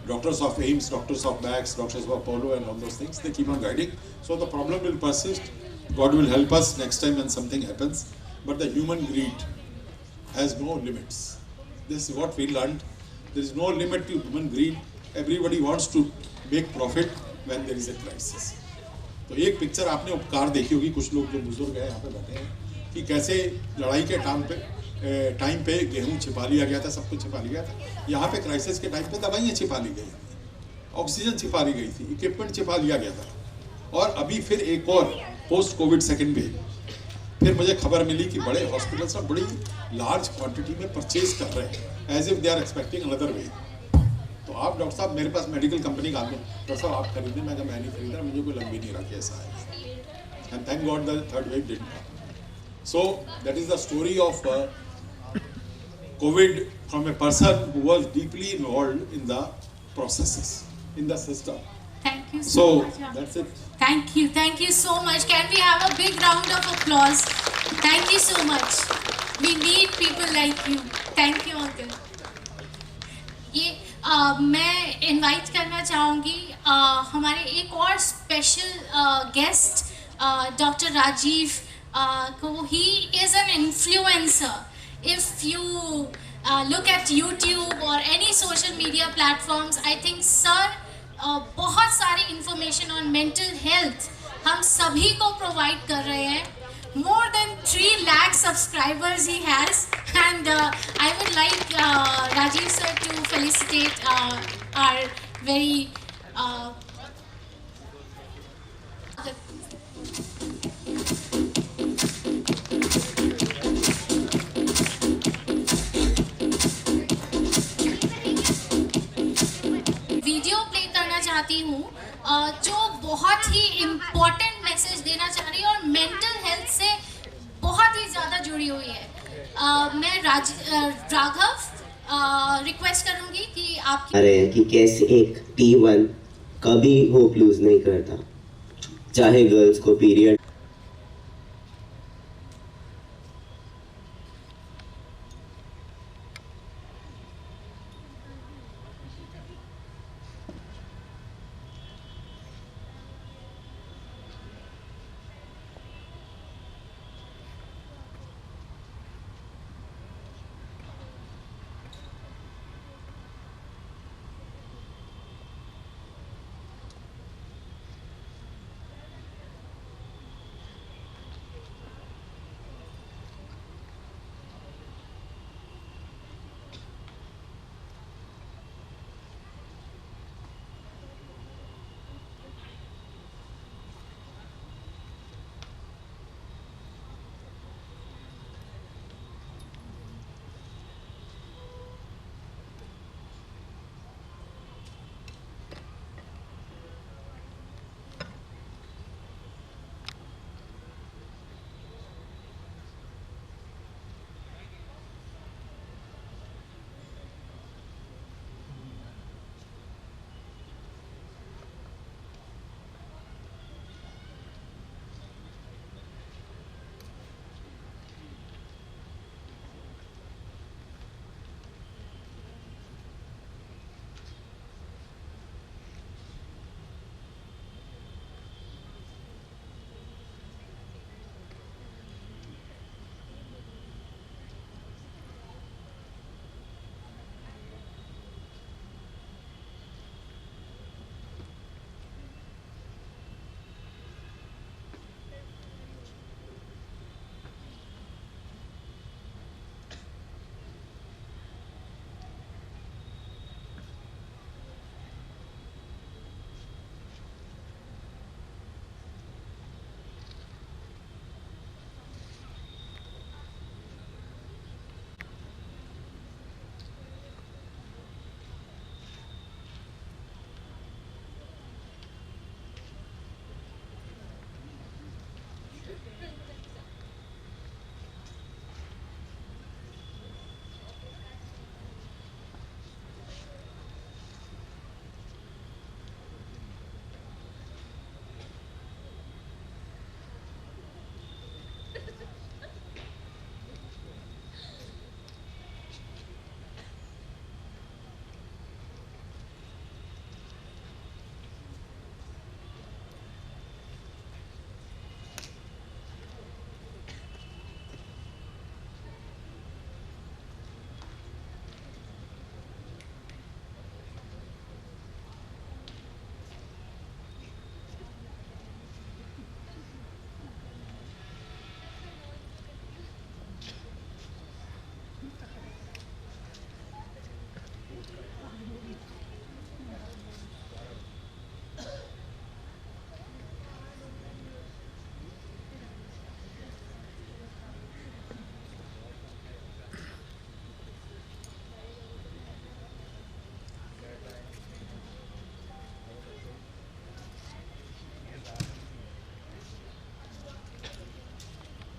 Doctors of AIIMS, doctors of Max, doctors of Apollo and all those things, they keep on guiding. So the problem will persist. God will help us next time when something happens. But the human greed has no limits. This is what we learned. There is no limit to human greed. Everybody wants to make profit when there is a crisis. तो एक picture आपने उपकार देखी होगी, कुछ लोग जो बुजुर्ग हैं यहाँ पे बैठे हैं, कि कैसे लड़ाई के टाइम पे गेहूं छिपा लिया गया था, सब कुछ छिपा लिया था। यहाँ पे क्राइसिस के टाइम पे दवाइयाँ छिपा ली गई, ऑक्सीजन छिपा ली गई थी, इक्विपमेंट छिपा लिया गया था। और अभी फिर एक और पोस्ट कोविड सेकेंड वेव, फिर मुझे खबर मिली कि बड़े हॉस्पिटल्स ना बड़ी लार्ज क्वांटिटी में परचेज कर रहे हैं, as if they are expecting another wave. तो आप डॉक्टर साहब, मेरे पास मेडिकल कंपनी का आदमी, डॉक्टर साहब आप खरीदें, मैं नहीं खरीद रहा, मुझे कोई लग भी नहीं रहा कि ऐसा है। And thank God the third wave didn't come. So that is the story of COVID from a person who was deeply involved in the processes, in the system. Thank you So much. that's it. Thank you so much. Can we have a big round of applause? Thank you so much. We need people like you. Thank you, uncle. ये मैं invite करना चाहूँगी हमारे एक और special guest doctor Rajiv को। He is an influencer. If you look at YouTube or any social media platforms, I think sir बहुत सारी information on mental health हम सभी को provide कर रहे हैं. More than 3 lakh subscribers he has, and I would like Rajiv sir to felicitate our very video play करना चाहती हूँ जो बहुत ही इम्पोर्टेंट मैसेज देना चाह रही है और मेंटल हेल्थ से बहुत ही ज़्यादा जुड़ी हुई है. मैं राघव रिक्वेस्ट करूंगी कि आप आ रहे हैं कि कैसे एक T1 कभी होप लूज नहीं करता, चाहे गर्ल्स को पीरियड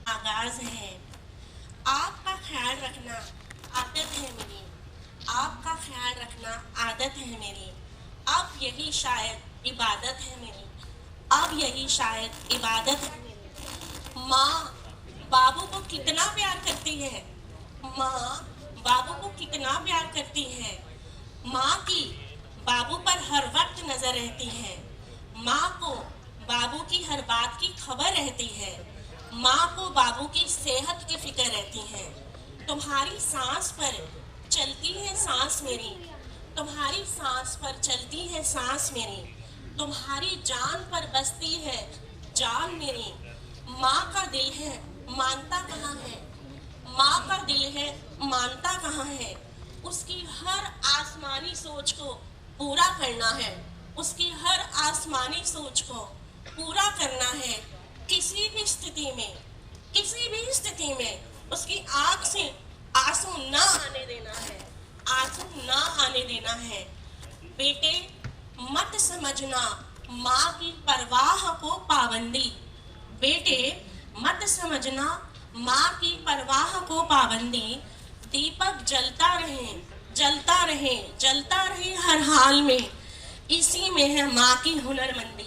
आगाज है। आपका ख्याल रखना आदत है मेरी, आपका ख्याल रखना आदत है मेरी, अब यही शायद इबादत है मेरी, अब यही शायद इबादत है मेरी। माँ बाबू को कितना प्यार करती है, माँ बाबू को कितना प्यार करती है, माँ की बाबू पर हर वक्त नजर रहती है, माँ को बाबू की हर बात की खबर रहती है, माँ को बाबू की सेहत की फिक्र रहती है। तुम्हारी सांस पर चलती है सांस मेरी, तुम्हारी सांस पर चलती है सांस मेरी, तुम्हारी जान पर बसती है जान मेरी। माँ का दिल है मानता कहाँ है, माँ का दिल है मानता कहाँ है, उसकी हर आसमानी सोच को पूरा करना है, उसकी हर आसमानी सोच को पूरा करना है। किसी भी स्थिति में, किसी भी स्थिति में उसकी आँख से आंसू ना आने देना है, आंसू ना आने देना है। बेटे मत समझना माँ की परवाह को पाबंदी, बेटे मत समझना माँ की परवाह को पाबंदी। दीपक जलता रहे जलता रहे हर हाल में। इसी में है माँ की हुनरमंदी,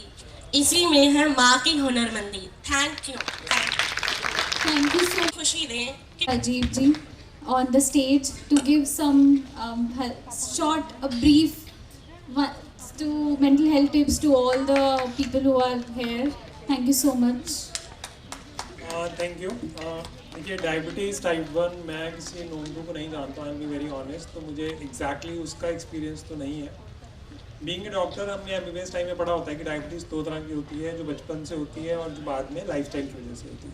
इसी में है माँ की हुनरमंदी। थैंक यू so खुशी दें कि Rajiv ji on the stage to give some brief to mental health tips to all the people who are here. Thank you so much. Thank you. देखिए डायबिटीज़ टाइप 1 मैं किसी नोंदू को नहीं जानता हूँ, आई एम वेरी ऑनेस्ट, तो मुझे exactly उसका एक्सपीरियंस तो नहीं है। बीइंग ए डॉक्टर हमने MBBS टाइम में पढ़ा होता है कि डायबिटीज़ 2 तरह की होती है, जो बचपन से होती है और जो बाद में लाइफस्टाइल की वजह से होती है।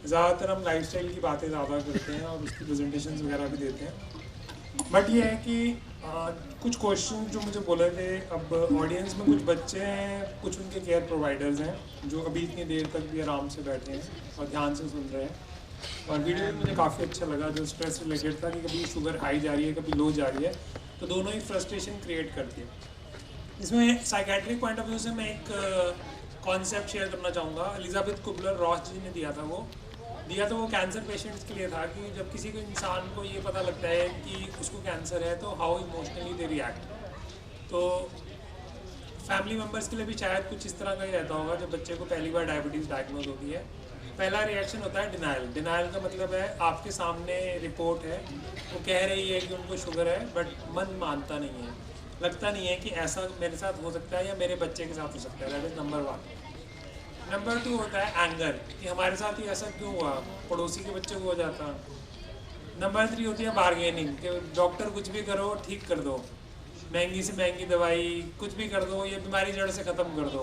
ज़्यादातर हम लाइफस्टाइल की बातें ज़्यादा करते हैं और उसकी प्रेजेंटेशंस वगैरह भी देते हैं, बट ये है कि कुछ क्वेश्चन जो मुझे बोले थे, अब ऑडियंस में कुछ बच्चे हैं, कुछ उनके केयर प्रोवाइडर्स हैं जो अभी इतनी देर तक भी आराम से बैठे हैं और ध्यान से सुन रहे हैं। और वीडियो में मुझे काफ़ी अच्छा लगा जो स्ट्रेस रिलेटेड था कि कभी शुगर हाई जा रही है, कभी लो जा रही है, तो दोनों ही फ्रस्ट्रेशन क्रिएट करती है। इसमें साइकेट्रिक पॉइंट ऑफ व्यू से मैं एक कॉन्सेप्ट शेयर करना चाहूँगा। एलिजाबेथ कुबलर-रॉस जी ने दिया था वो कैंसर पेशेंट्स के लिए था कि जब किसी को इंसान को ये पता लगता है कि उसको कैंसर है तो हाउ इमोशनली दे रिएक्ट। तो फैमिली मेम्बर्स के लिए भी शायद कुछ इस तरह का ही रहता होगा। जब बच्चे को पहली बार डायबिटीज़ डायग्नोज होती है, पहला रिएक्शन होता है डिनाइल का मतलब है आपके सामने रिपोर्ट है, वो कह रही है कि उनको शुगर है, बट मन मानता नहीं है, लगता नहीं है कि ऐसा मेरे साथ हो सकता है या मेरे बच्चे के साथ हो सकता है। That is number 1। नंबर 2 होता है एंगर कि हमारे साथ ही ऐसा क्यों हुआ, पड़ोसी के बच्चे को हो जाता। नंबर 3 होती है बार्गेनिंग कि डॉक्टर कुछ भी करो ठीक कर दो, महंगी से महंगी दवाई कुछ भी कर दो, ये बीमारी जड़ से ख़त्म कर दो,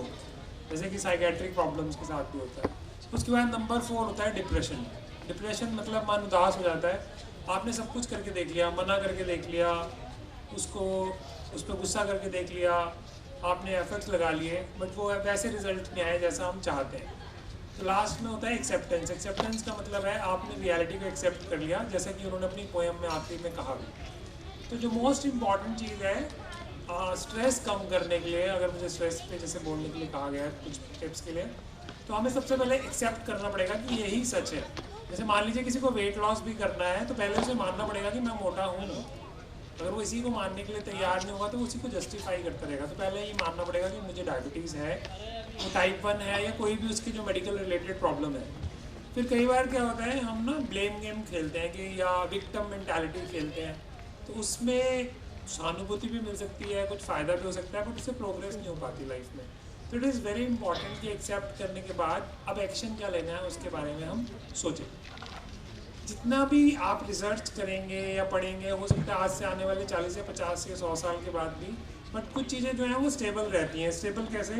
जैसे कि साइकेट्रिक प्रॉब्लम्स के साथ भी होता है। उसके बाद नंबर 4 होता है डिप्रेशन मतलब मन उदास हो जाता है। आपने सब कुछ करके देख लिया, मना करके देख लिया, उसको उस पर गुस्सा करके देख लिया, आपने एफर्ट्स लगा लिए, बट वो वैसे रिजल्ट नहीं आए जैसा हम चाहते हैं। तो लास्ट में होता है एक्सेप्टेंस का मतलब है आपने रियलिटी को एक्सेप्ट कर लिया, जैसा कि उन्होंने अपनी पोएम में आखिरी में कहा भी। तो जो मोस्ट इम्पॉर्टेंट चीज़ है स्ट्रेस कम करने के लिए, अगर मुझे स्ट्रेस पे जैसे बोलने के लिए कहा गया है कुछ टिप्स के लिए, तो हमें सबसे पहले एक्सेप्ट करना पड़ेगा कि यही सच है। जैसे मान लीजिए किसी को वेट लॉस भी करना है तो पहले उसे मानना पड़ेगा कि मैं मोटा हूँ। अगर वो इसी को मानने के लिए तैयार नहीं होगा तो उसी को जस्टिफाई करता रहेगा। तो पहले ये मानना पड़ेगा कि मुझे डायबिटीज़ है, वो टाइप 1 है या कोई भी उसकी जो मेडिकल रिलेटेड प्रॉब्लम है। फिर कई बार क्या होता है हम ना ब्लेम गेम खेलते हैं कि या विक्टिम मेंटालिटी खेलते हैं, तो उसमें सहानुभूति भी मिल सकती है, कुछ फ़ायदा भी हो सकता है, बट उससे प्रोग्रेस नहीं हो पाती लाइफ में। तो इट इज़ वेरी इंपॉर्टेंट कि एक्सेप्ट करने के बाद अब एक्शन क्या लेना है उसके बारे में हम सोचें। जितना भी आप रिसर्च करेंगे या पढ़ेंगे, हो सकता है आज से आने वाले 40 या 50 या 100 साल के बाद भी, बट कुछ चीज़ें जो हैं वो स्टेबल रहती हैं। स्टेबल कैसे?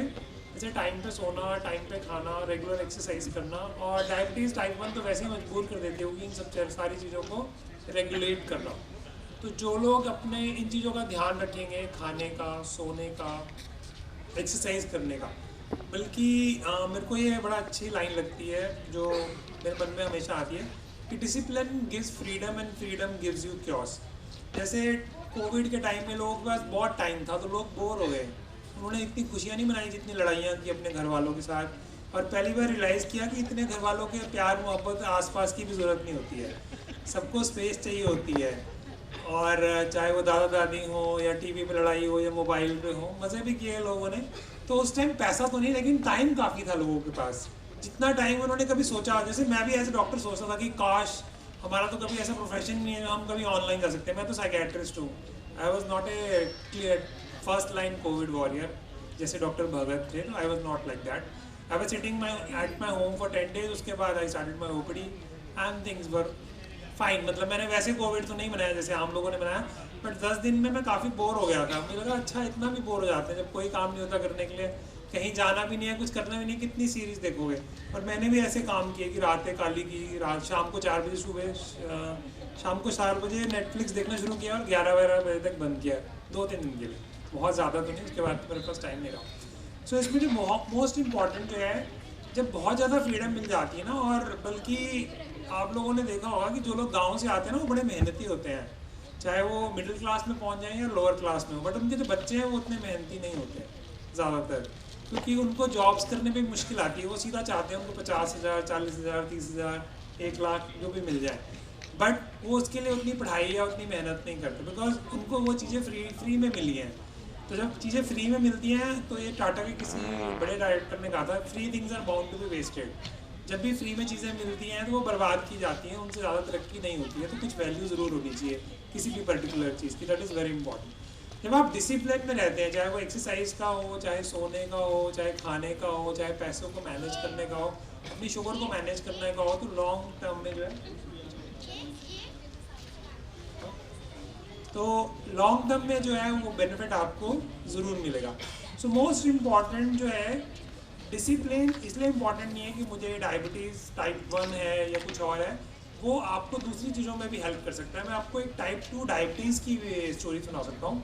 जैसे टाइम पे सोना, टाइम पे खाना, रेगुलर एक्सरसाइज करना। और डायबिटीज़ टाइप 1 तो वैसे ही मजबूर कर देती होगी इन सब सारी चीज़ों को रेगुलेट करना। तो जो लोग अपने इन चीज़ों का ध्यान रखेंगे, खाने का, सोने का, एक्सरसाइज करने का, बल्कि मेरे को ये बड़ा अच्छी लाइन लगती है जो मेरे मन में हमेशा आती है कि discipline gives freedom and freedom gives you chaos. जैसे कोविड के टाइम में लोगों के पास बहुत टाइम था तो लोग बोर हो गए, उन्होंने इतनी खुशियाँ नहीं मनाई जितनी लड़ाइयाँ की अपने घर वालों के साथ, और पहली बार रियलाइज़ किया कि इतने घर वालों के प्यार मोहब्बत आसपास की भी ज़रूरत नहीं होती है, सबको स्पेस चाहिए होती है। और चाहे वो दादा दादी हो या टीवी पे लड़ाई हो या मोबाइल पे हो, मज़े भी किए लोगों ने। तो उस टाइम पैसा तो नहीं लेकिन टाइम काफ़ी था लोगों के पास, जितना टाइम उन्होंने कभी सोचा। जैसे मैं भी एज ए डॉक्टर सोचता था कि काश हमारा तो कभी ऐसा प्रोफेशन नहीं है जो हम कभी ऑनलाइन कर सकते हैं। मैं तो साइकेट्रिस्ट हूँ, I was not a clear first line Covid warrior जैसे डॉक्टर भगत थे, तो I was not like that. I was sitting at my home for 10 days, उसके बाद I started my OPD and things were fine. मतलब मैंने वैसे Covid तो नहीं बनाया जैसे आम लोगों ने बनाया, बट 10 दिन में मैं काफ़ी बोर हो गया था। मुझे लगा अच्छा इतना भी बोर हो जाते हैं जब कोई काम नहीं होता करने के लिए, कहीं जाना भी नहीं है, कुछ करना भी नहीं, कितनी सीरीज़ देखोगे। और मैंने भी ऐसे काम किए कि रातें काली की, रात शाम को 4 बजे, सुबह शाम को 4 बजे नेटफ्लिक्स देखना शुरू किया और 11-12 बजे तक बंद किया 2-3 दिन के लिए, बहुत ज़्यादा तो नहीं, उसके बाद मेरे पास टाइम नहीं रहा। सो इसमें जो मोस्ट इम्पॉर्टेंट जो है, जब बहुत ज़्यादा फ्रीडम मिल जाती है ना, और बल्कि आप लोगों ने देखा होगा कि जो लोग गाँव से आते हैं ना वो बड़े मेहनती होते हैं, चाहे वो मिडिल क्लास में पहुँच जाएँ या लोअर क्लास में हो, बट उनके जो बच्चे हैं वो उतने मेहनती नहीं होते ज़्यादातर, क्योंकि उनको जॉब्स करने में मुश्किल आती है। वो सीधा चाहते हैं उनको 50,000, 40,000, 30,000, 1 लाख जो भी मिल जाए। बट वो उसके लिए उतनी पढ़ाई या उतनी मेहनत नहीं करते, बिकॉज उनको वो चीज़ें फ्री में मिली हैं। तो जब चीज़ें फ्री में मिलती हैं, तो ये टाटा के किसी बड़े डायरेक्टर ने कहा था, free things are bound to be wasted. जब भी फ्री में चीज़ें मिलती हैं तो वो बर्बाद की जाती हैं, उनसे ज़्यादा तरक्की नहीं होती है। तो कुछ वैल्यू ज़रूर होनी चाहिए किसी भी पर्टिकुलर चीज़ की, दैट इज़ वेरी इंपॉर्टेंट। जब आप डिसिप्लिन में रहते हैं, चाहे वो एक्सरसाइज का हो, चाहे सोने का हो, चाहे खाने का हो, चाहे पैसों को मैनेज करने का हो, अपनी शुगर को मैनेज करने का हो, तो लॉन्ग टर्म में जो है, तो लॉन्ग टर्म में जो है वो बेनिफिट आपको ज़रूर मिलेगा। सो मोस्ट इम्पॉर्टेंट जो है डिसिप्लिन, इसलिए इम्पॉर्टेंट नहीं है कि मुझे डायबिटीज़ टाइप 1 है या कुछ और है, वो आपको दूसरी चीज़ों में भी हेल्प कर सकता है। मैं आपको एक टाइप 2 डायबिटीज़ की स्टोरी सुना सकता हूँ।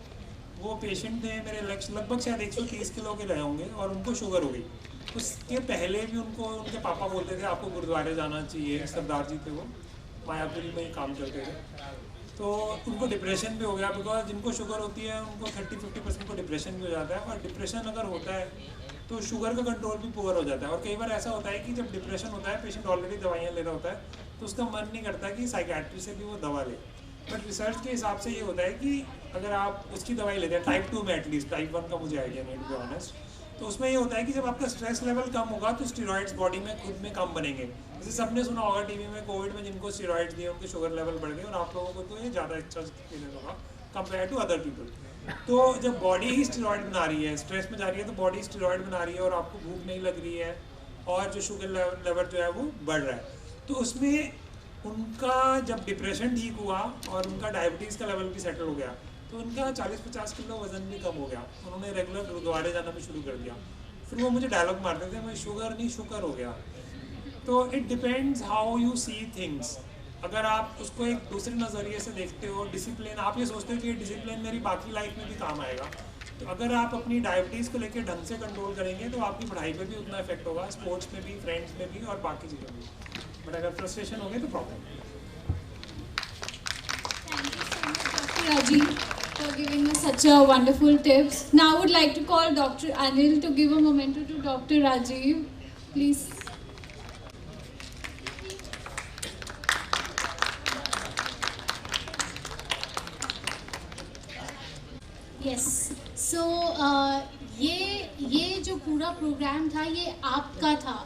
वो पेशेंट थे मेरे, लगभग शायद 130 किलो के रहे होंगे और उनको शुगर हो गई। उसके पहले भी उनको उनके पापा बोलते थे आपको गुरुद्वारे जाना चाहिए, सरदार जी थे वो, मायापुरी में ही काम करते थे। तो उनको डिप्रेशन भी हो गया, बिकॉज जिनको शुगर होती है उनको 30-50% को डिप्रेशन भी हो जाता है। और डिप्रेशन अगर होता है तो शुगर का कंट्रोल भी पुअर हो जाता है। और कई बार ऐसा होता है कि जब डिप्रेशन होता है, पेशेंट ऑलरेडी दवाइयाँ ले रहा होता है, तो उसका मन नहीं करता कि साइकियाट्री से भी वो दवा ले। बट रिसर्च के हिसाब से ये होता है कि अगर आप उसकी दवाई लेते हैं टाइप 2 में, एटलीस्ट टाइप 1 का मुझे आइडिया नहीं, टू बी ऑनेस्ट, तो उसमें ये होता है कि जब आपका स्ट्रेस लेवल कम होगा तो स्टेरॉइड्स बॉडी में खुद में कम बनेंगे। जैसे सबने सुना होगा टीवी में, कोविड में जिनको स्टेरॉइड्स दिए उनके शुगर लेवल बढ़ गए, और आप लोगों को तो ये ज़्यादा अच्छा फील होगा कंपेयर टू अदर पीपल। तो जब बॉडी ही स्टेरॉइड बना रही है, स्ट्रेस में जा रही है, तो बॉडी स्टेरॉइड बना रही है और आपको भूख नहीं लग रही है और जो शुगर लेवल जो है वो बढ़ रहा है। तो उसमें उनका जब डिप्रेशन ठीक हुआ और उनका डायबिटीज़ का लेवल भी सेटल हो गया, तो उनका 40-50 किलो वज़न भी कम हो गया। उन्होंने रेगुलर गुरुद्वारे जाना भी शुरू कर दिया। फिर वो मुझे डायलॉग मारते थे, मैं शुगर नहीं शुकर हो गया। तो it depends how you see things. अगर आप उसको एक दूसरे नज़रिए से देखते हो, डिसिप्लिन, आप ये सोचते हो कि ये डिसिप्लिन मेरी बाकी लाइफ में भी काम आएगा, तो अगर आप अपनी डायबिटीज़ को लेकर ढंग से कंट्रोल करेंगे तो आपकी पढ़ाई पे भी उतना इफेक्ट होगा, स्पोर्ट्स में भी, फ्रेंड्स में भी और बाकी चीज़ों में भी। बट अगर फ्रस्ट्रेशन हो गई तो problem. Dr. Rajiv for giving us such a wonderful tips. Now I would like to call Dr. Anil to give a memento to Dr. Rajiv. Please. Yes. So ये जो पूरा प्रोग्राम था ये आपका था।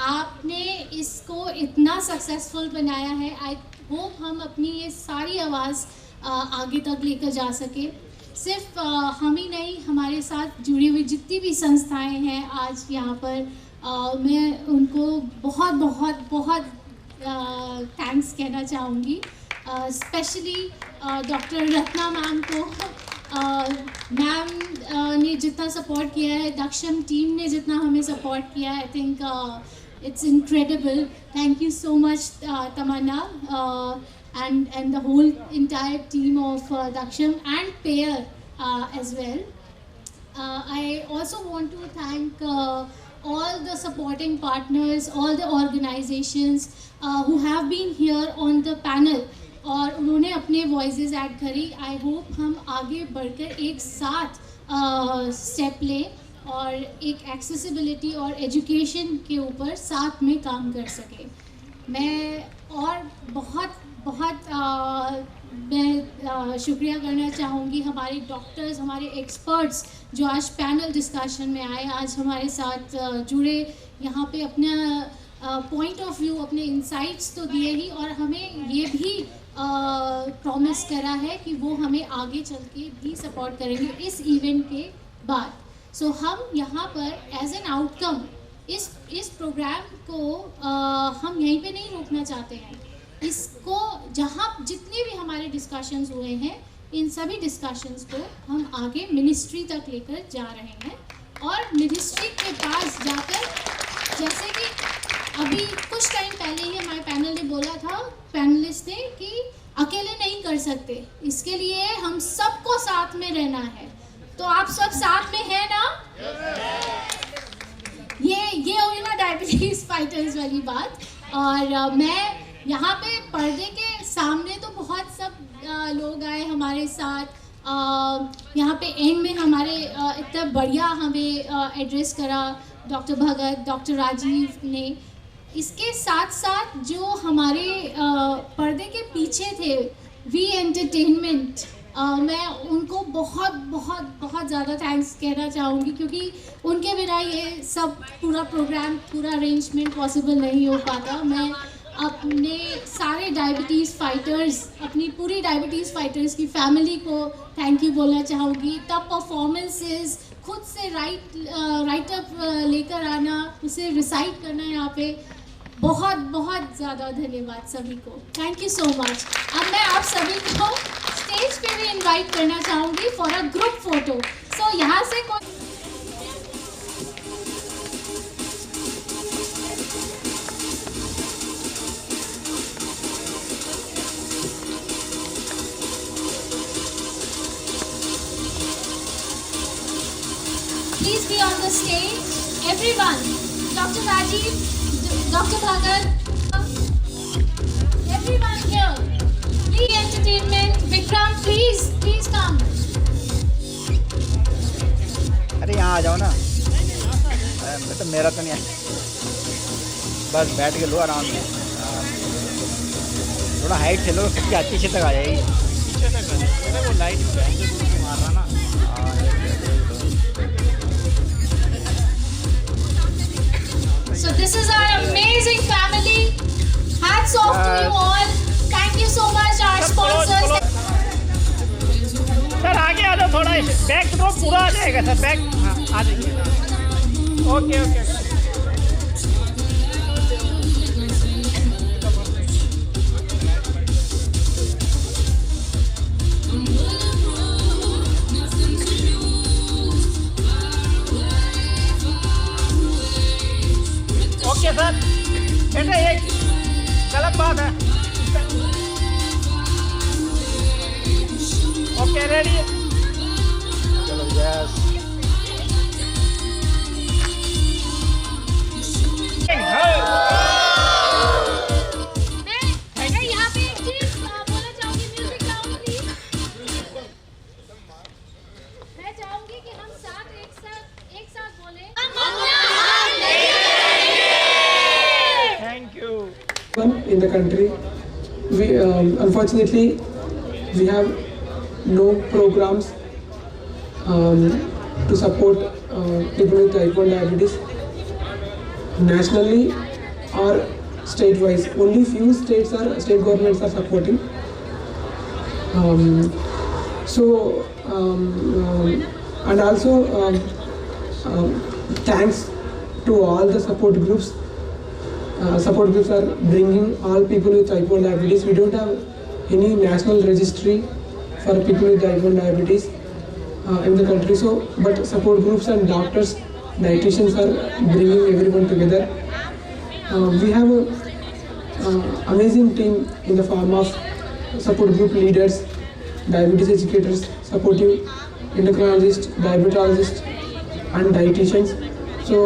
आपने इसको इतना सक्सेसफुल बनाया है। आई होप हम अपनी ये सारी आवाज़ आगे तक लेकर जा सके। सिर्फ हम ही नहीं, हमारे साथ जुड़ी हुई जितनी भी संस्थाएं हैं आज यहाँ पर, मैं उनको बहुत बहुत बहुत थैंक्स कहना चाहूँगी। स्पेशली डॉक्टर रत्ना मैम को, मैम ने जितना सपोर्ट किया है, दक्षम टीम ने जितना हमें सपोर्ट किया है, I think it's incredible. Thank you so much, Tamanna, and the whole entire team of Daksham and Payer as well. I also want to thank all the supporting partners, all the organizations who have been here on the panel और उन्होंने अपने voices add करी। I hope हम आगे बढ़कर एक साथ step लें और एक एक्सेसिबिलिटी और एजुकेशन के ऊपर साथ में काम कर सके। मैं और बहुत बहुत मैं शुक्रिया करना चाहूँगी हमारे डॉक्टर्स, हमारे एक्सपर्ट्स जो आज पैनल डिस्कशन में आए, आज हमारे साथ जुड़े, यहाँ पे अपना पॉइंट ऑफ व्यू, अपने इंसाइट्स तो दिए ही, और हमें ये भी प्रॉमिस करा है कि वो हमें आगे चल के भी सपोर्ट करेंगे इस इवेंट के बाद। सो हम यहाँ पर एज एन आउटकम इस प्रोग्राम को हम यहीं पे नहीं रोकना चाहते हैं। इसको जहाँ जितने भी हमारे डिस्कशंस हुए हैं, इन सभी डिस्कशंस को हम आगे मिनिस्ट्री तक लेकर जा रहे हैं। और मिनिस्ट्री के पास जाकर, जैसे कि अभी कुछ टाइम पहले ही हमारे पैनल ने बोला था, पैनलिस्ट ने, कि अकेले नहीं कर सकते, इसके लिए हम सबको साथ में रहना है। तो आप सब साथ में हैं ना? ये होगी ना डायबिटीज़ फाइटर्स वाली बात। और मैं यहाँ पे पर्दे के सामने तो बहुत सब लोग आए हमारे साथ। यहाँ पे एंड में हमारे इतना बढ़िया हमें एड्रेस करा डॉक्टर भगत, डॉक्टर राजीव ने। इसके साथ साथ जो हमारे पर्दे के पीछे थे वी एंटरटेनमेंट, मैं उनको बहुत बहुत बहुत ज़्यादा थैंक्स कहना चाहूँगी, क्योंकि उनके बिना ये सब पूरा प्रोग्राम, पूरा अरेंजमेंट पॉसिबल नहीं हो पाता। मैं अपने सारे डायबिटीज़ फाइटर्स, अपनी पूरी डायबिटीज़ फाइटर्स की फैमिली को थैंक यू बोलना चाहूँगी। तब परफॉर्मेंसेस, खुद से राइटअप लेकर आना, उसे रिसाइट करना, यहाँ पे बहुत बहुत ज़्यादा धन्यवाद सभी को। Thank you so much. अब मैं आप सभी को स्टेज पे भी इनवाइट करना चाहूँगी फॉर अ ग्रुप फोटो। सो यहाँ से please be on the stage, everyone. Dr. Rajiv, Dr. Bhagat, everyone here. Please entertainment. Vikram, please come. अरे यहाँ आ जाओ ना, मैं तो मेरा तो नहीं है, बस बैठ के लो आराम से, थोड़ा हाइट से लो, सबकी पीछे तक आ जाएगी। वो लाइट मार रहा ना। So this is our amazing family. Hats off to you all. Thank you so much our sponsors. Sir आगे आ जाओ थोड़ा, बैक ड्रॉप पूरा आ जाएगा सर, बैक आ जाइए। Okay okay. ओके सर, बेटा ये गलत बात है। ओके रेडी, चलो यस। मैं यहाँ पे एक चीज बोलना चाहूँगी, म्यूजिक लाओ प्लीज। मैं चाहूँगी कि हम एक साथ बोले thank you. In the country, we unfortunately we have no programs to support people with type 1 diabetes nationally or state-wise. Only few state governments are supporting. And also thanks to all the support groups. Support groups are bringing all people with type 1 diabetes. We don't have any national registry for people with type 1 diabetes in the country. So, but support groups and doctors, dietitians are bringing everyone together. We have an amazing team in the form of support group leaders, diabetes educators, supportive endocrinologists, diabetologists, and dietitians. So,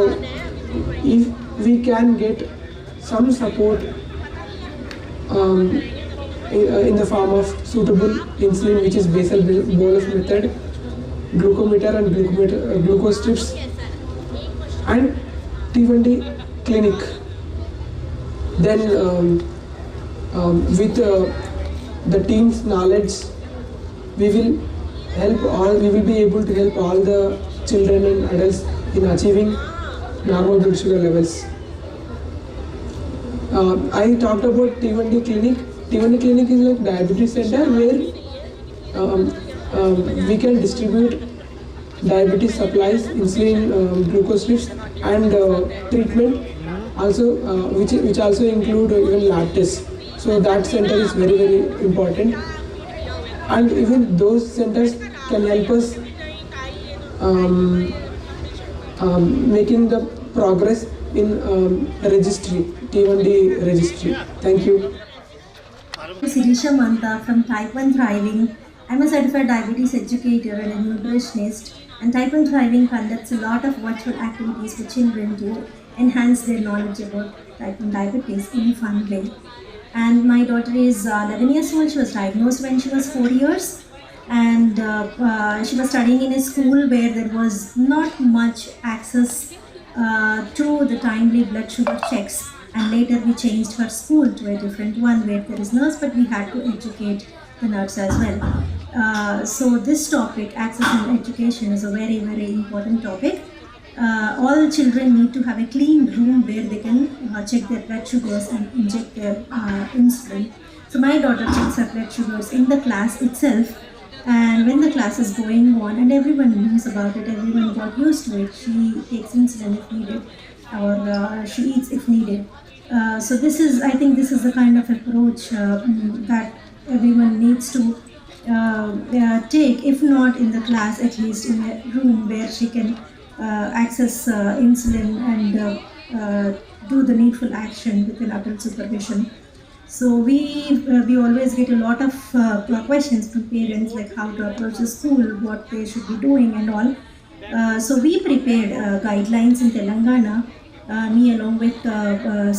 if we can get some support in the form of suitable insulin, which is basal bolus method, glucometer and glucose strips, and T20 clinic, then with the team's knowledge, we will be able to help all the children and adults in achieving normal blood sugar levels. I talked about T20 clinic. T20 clinic is like diabetes center where we can distribute diabetes supplies, insulin, glucose strips, and treatment. Also, which also include even lab tests. So that center is very, very important. And even those centers can help us making the progress in registry, T1D registry. Thank you. Sirisha Manta from Type 1 Thriving. I'm a certified diabetes educator and a nutritionist, and Type 1 Thriving conducts a lot of virtual activities for children to enhance their knowledge about Type 1 diabetes in a fun way. And my daughter is 11 years old. She was diagnosed when she was 4 years, and she was studying in a school where there was not much access to the timely blood sugar checks. and later we changed her school to a different one where there is nurse, but we had to educate the nurse as well. So this topic, access and education, is a very, very important topic. All children need to have a clean room where they can check their blood sugars and inject their insulin. So my daughter checks her blood sugars in the class itself, and when the class is going on and everyone knows about it, everyone got used to it, she takes insulin if needed, or she eats if needed. So this is, I think this is the kind of approach that everyone needs to take, if not in the class, at least in a room where she can access insulin and do the needful action with an adult supervision. So we always get a lot of questions from parents, like how to approach the school, what they should be doing and all. So we prepared guidelines in Telangana, me along with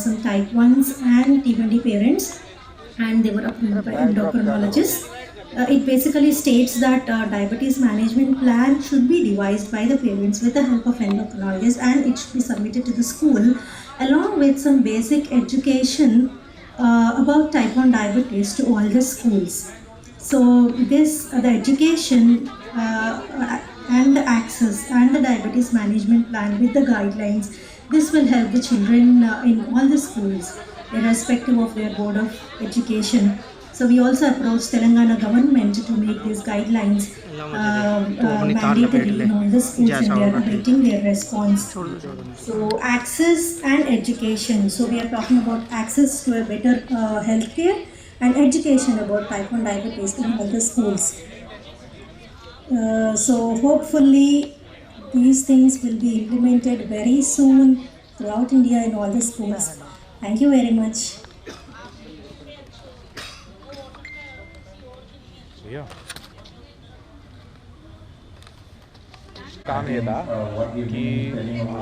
some type 1s and T20 parents, and they were approved by endocrinologists. It basically states that diabetes management plan should be devised by the parents with the help of endocrinologists, and it should be submitted to the school along with some basic education about type 1 diabetes to all the schools. So this, the education and the access and the diabetes management plan with the guidelines, this will help the children in all the schools, irrespective of their board of education. So we also approached Telangana government to make these guidelines mandatory in all the schools, and they are awaiting their response. So access and education. So we are talking about access to a better healthcare and education about type 1 diabetes in all the schools. So hopefully these things will be implemented very soon throughout India in all the schools. Thank you very much. काम ये था कि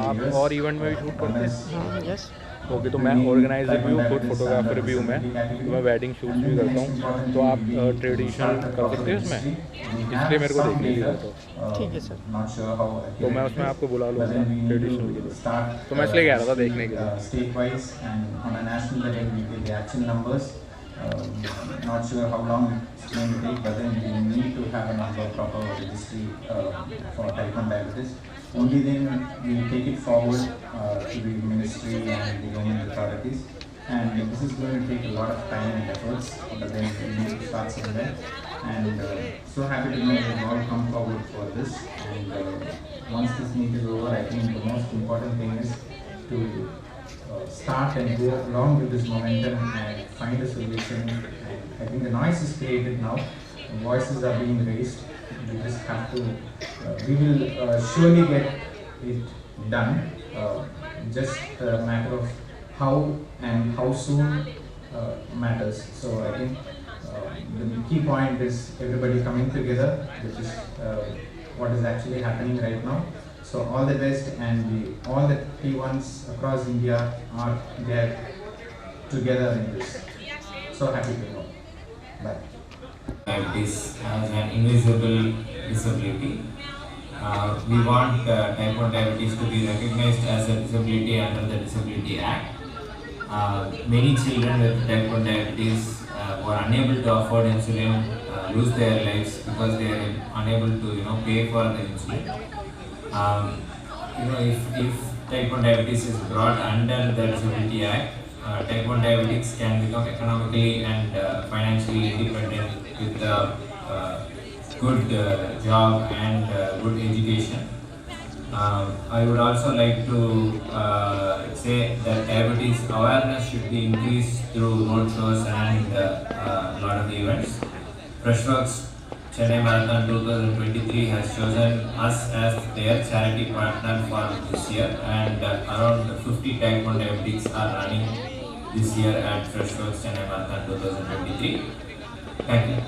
आप और event में भी shoot करते हैं? यस। ओके, तो मैं ऑर्गेनाइजर भी हूँ, खुद फोटोग्राफर भी हूँ मैं, तो मैं वेडिंग शूट्स भी करता हूँ, तो आप ट्रेडिशनल कर सकते हैं उसमें, इसलिए मेरे को देखने के लिए तो ठीक है सर। तो मैं उसमें आपको बुला लूँगा ट्रेडिशनल के लिए, तो मैं इसलिए कह रहा था देखने के लिए। Not sure how long it's going to take, but then we need to have a number proper registry for type 1 diabetes. Only then we take it forward to the ministry and the government authorities. And this is going to take a lot of time and efforts, but then we need to start somewhere. And so happy to know you've all come forward for this. And once this meet is over, I think the most important thing is to start and go along with this momentum and find a solution. And I think the noise is created now, voices are being raised. We just have to, we will surely get it done. Just a matter of how and how soon matters. So I think the key point is everybody coming together, which is what is actually happening right now. So all the best, and all the T1s across India are there together in this. So happy to know. Bye. Diabetes as an invisible disability. We want type 1 diabetes to be recognized as a disability under the Disability Act. Many children with type 1 diabetes who are unable to afford insulin lose their lives because they are unable to pay for the insulin. If type 1 diabetes is brought under the Disability Act, type 1 diabetics can become economically and financially independent with a good job and good education. I would also like to say that diabetes awareness should be increased through road shows and a lot of events. Freshworks Chennai Marathon 2023 has chosen us as their charity partner for this year, and around 50 type 1 diabetics are running this year at Freshworks Chennai Marathon 2023. Thank you.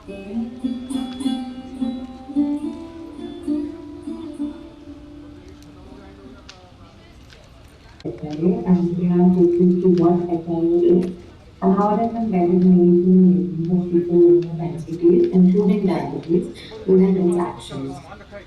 And today I'm taking to what HIA is and how it has embedded meaningfully in millions of people living with NCDs, including diabetes, within its actions.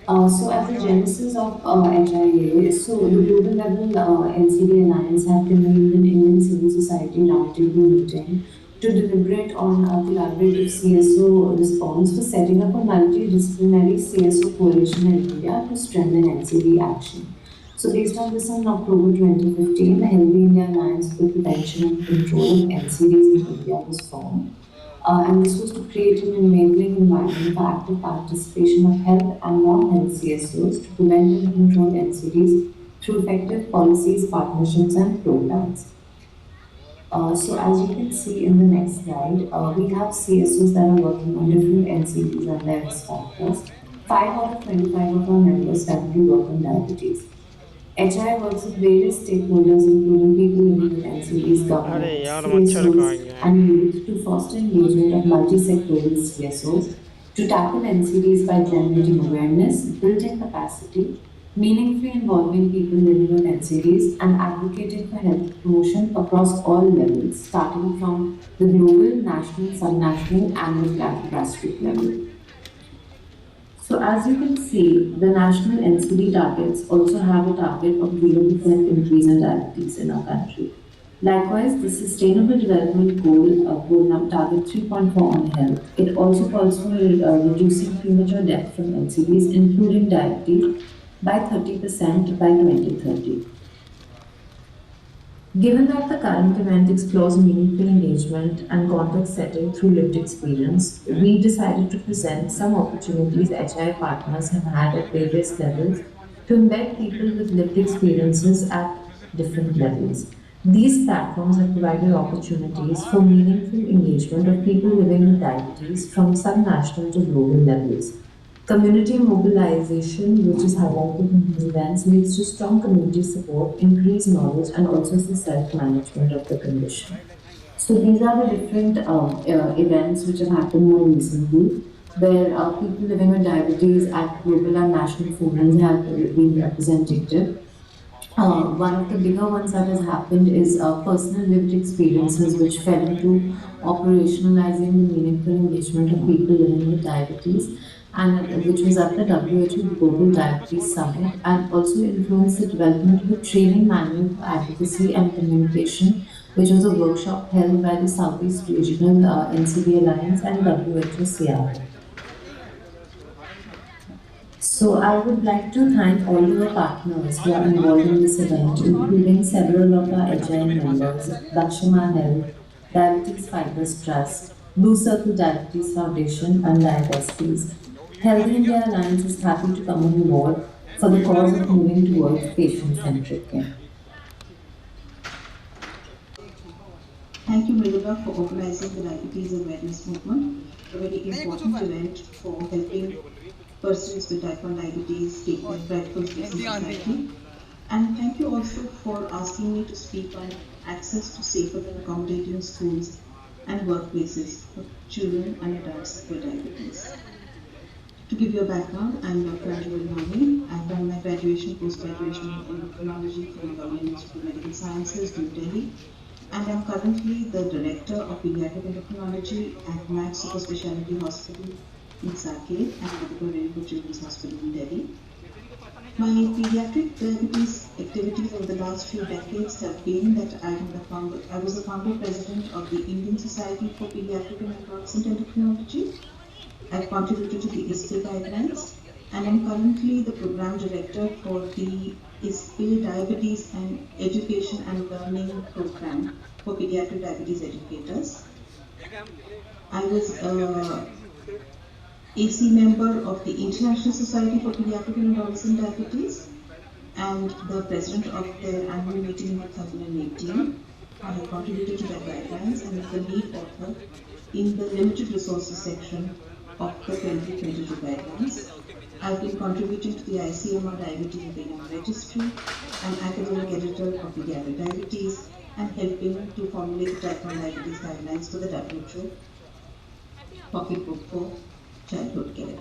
So as the genesis of HIA, so the global level NCD Alliance have convened an Indian Civil Society roundtable meeting to deliberate on a collaborative CSO response for setting up a multidisciplinary CSO coalition in India to strengthen NCD action. So based on this, in October 2015, the Healthy India Alliance for the Prevention and Control of NCDs in India was formed. And this was to create an enabling environment for active participation of health and non-health CSOs to prevent and control NCDs through effective policies, partnerships and programs. So as you can see in the next slide, we have CSOs that are working on different NCDs and their risk factors. 5 out of 25 of our members currently work on diabetes. HI works with various stakeholders, including people living with NCDs, government, CSOs, and youth to foster engagement of multi-sectoral CSOs to tackle NCDs by generating awareness, building capacity, meaningfully involving people living with NCDs, and advocating for health promotion across all levels, starting from the global, national, subnational, and the grassroots level. So as you can see, the national NCD targets also have a target of 0% increase in diabetes in our country. Likewise, the Sustainable Development Goal target 3.4 on health. It also calls for reducing premature death from NCDs, including diabetes, by 30% by 2030. Given that the current event explores meaningful engagement and context setting through lived experience, we decided to present some opportunities HI partners have had at various levels to embed people with lived experiences at different levels. These platforms have provided opportunities for meaningful engagement of people living with diabetes from subnational to global levels. Community mobilization, which is highlighted in these events, leads to strong community support, increased knowledge, and also the self-management of the condition. So these are the different events which have happened more recently, where people living with diabetes at global and national forums have been representative. One of the bigger ones that has happened is personal lived experiences which fell into operationalizing the meaningful engagement of people living with diabetes, and which was at the WHO Global Diabetes Summit, and also influenced the development of a training manual for advocacy and communication, which was a workshop held by the Southeast Regional NCD Alliance and WHO CRO. So I would like to thank all of our partners who are involved in this event, including several of our HI members, Lakshma Health, Diabetes Fighters Trust, Blue Circle Diabetes Foundation, and Diabetes. Healthy India Alliance is happy to come on board for the cause of moving towards patient-centric care. Thank you, Mridula, for organizing the Diabetes Awareness Movement, a very important event for helping persons with type 1 diabetes take their rightful place in society. And thank you also for asking me to speak on access to safer and accommodating schools and workplaces for children and adults with diabetes. To give you a background, I'm Dr. Anjali Mani. I've done my graduation, post-graduation in endocrinology from the Government Institute of Medical Sciences, New Delhi, and I'm currently the Director of Pediatric Endocrinology at Max Super Speciality Hospital in Saket and Medical Rainbow Children's Hospital in Delhi. My pediatric diabetes activities over the last few decades have been that I was the founder president of the Indian Society for Pediatric and Adolescent Endocrinology. I've contributed to the ISPE guidelines, and I'm currently the program director for the ISPE Diabetes and Education and Learning Program for pediatric diabetes educators. I was AC member of the International Society for Pediatric and Adolescent Diabetes and the president of their annual meeting in 2018. I have contributed to their guidelines and is the lead author in the limited resources section of the 2022 guidelines. I've been contributing to the ICMR Diabetes and Young Registry, an academic editor of pediatric diabetes, and helping to formulate the type 1 diabetes guidelines for the WHO. pocketbook for childhood care.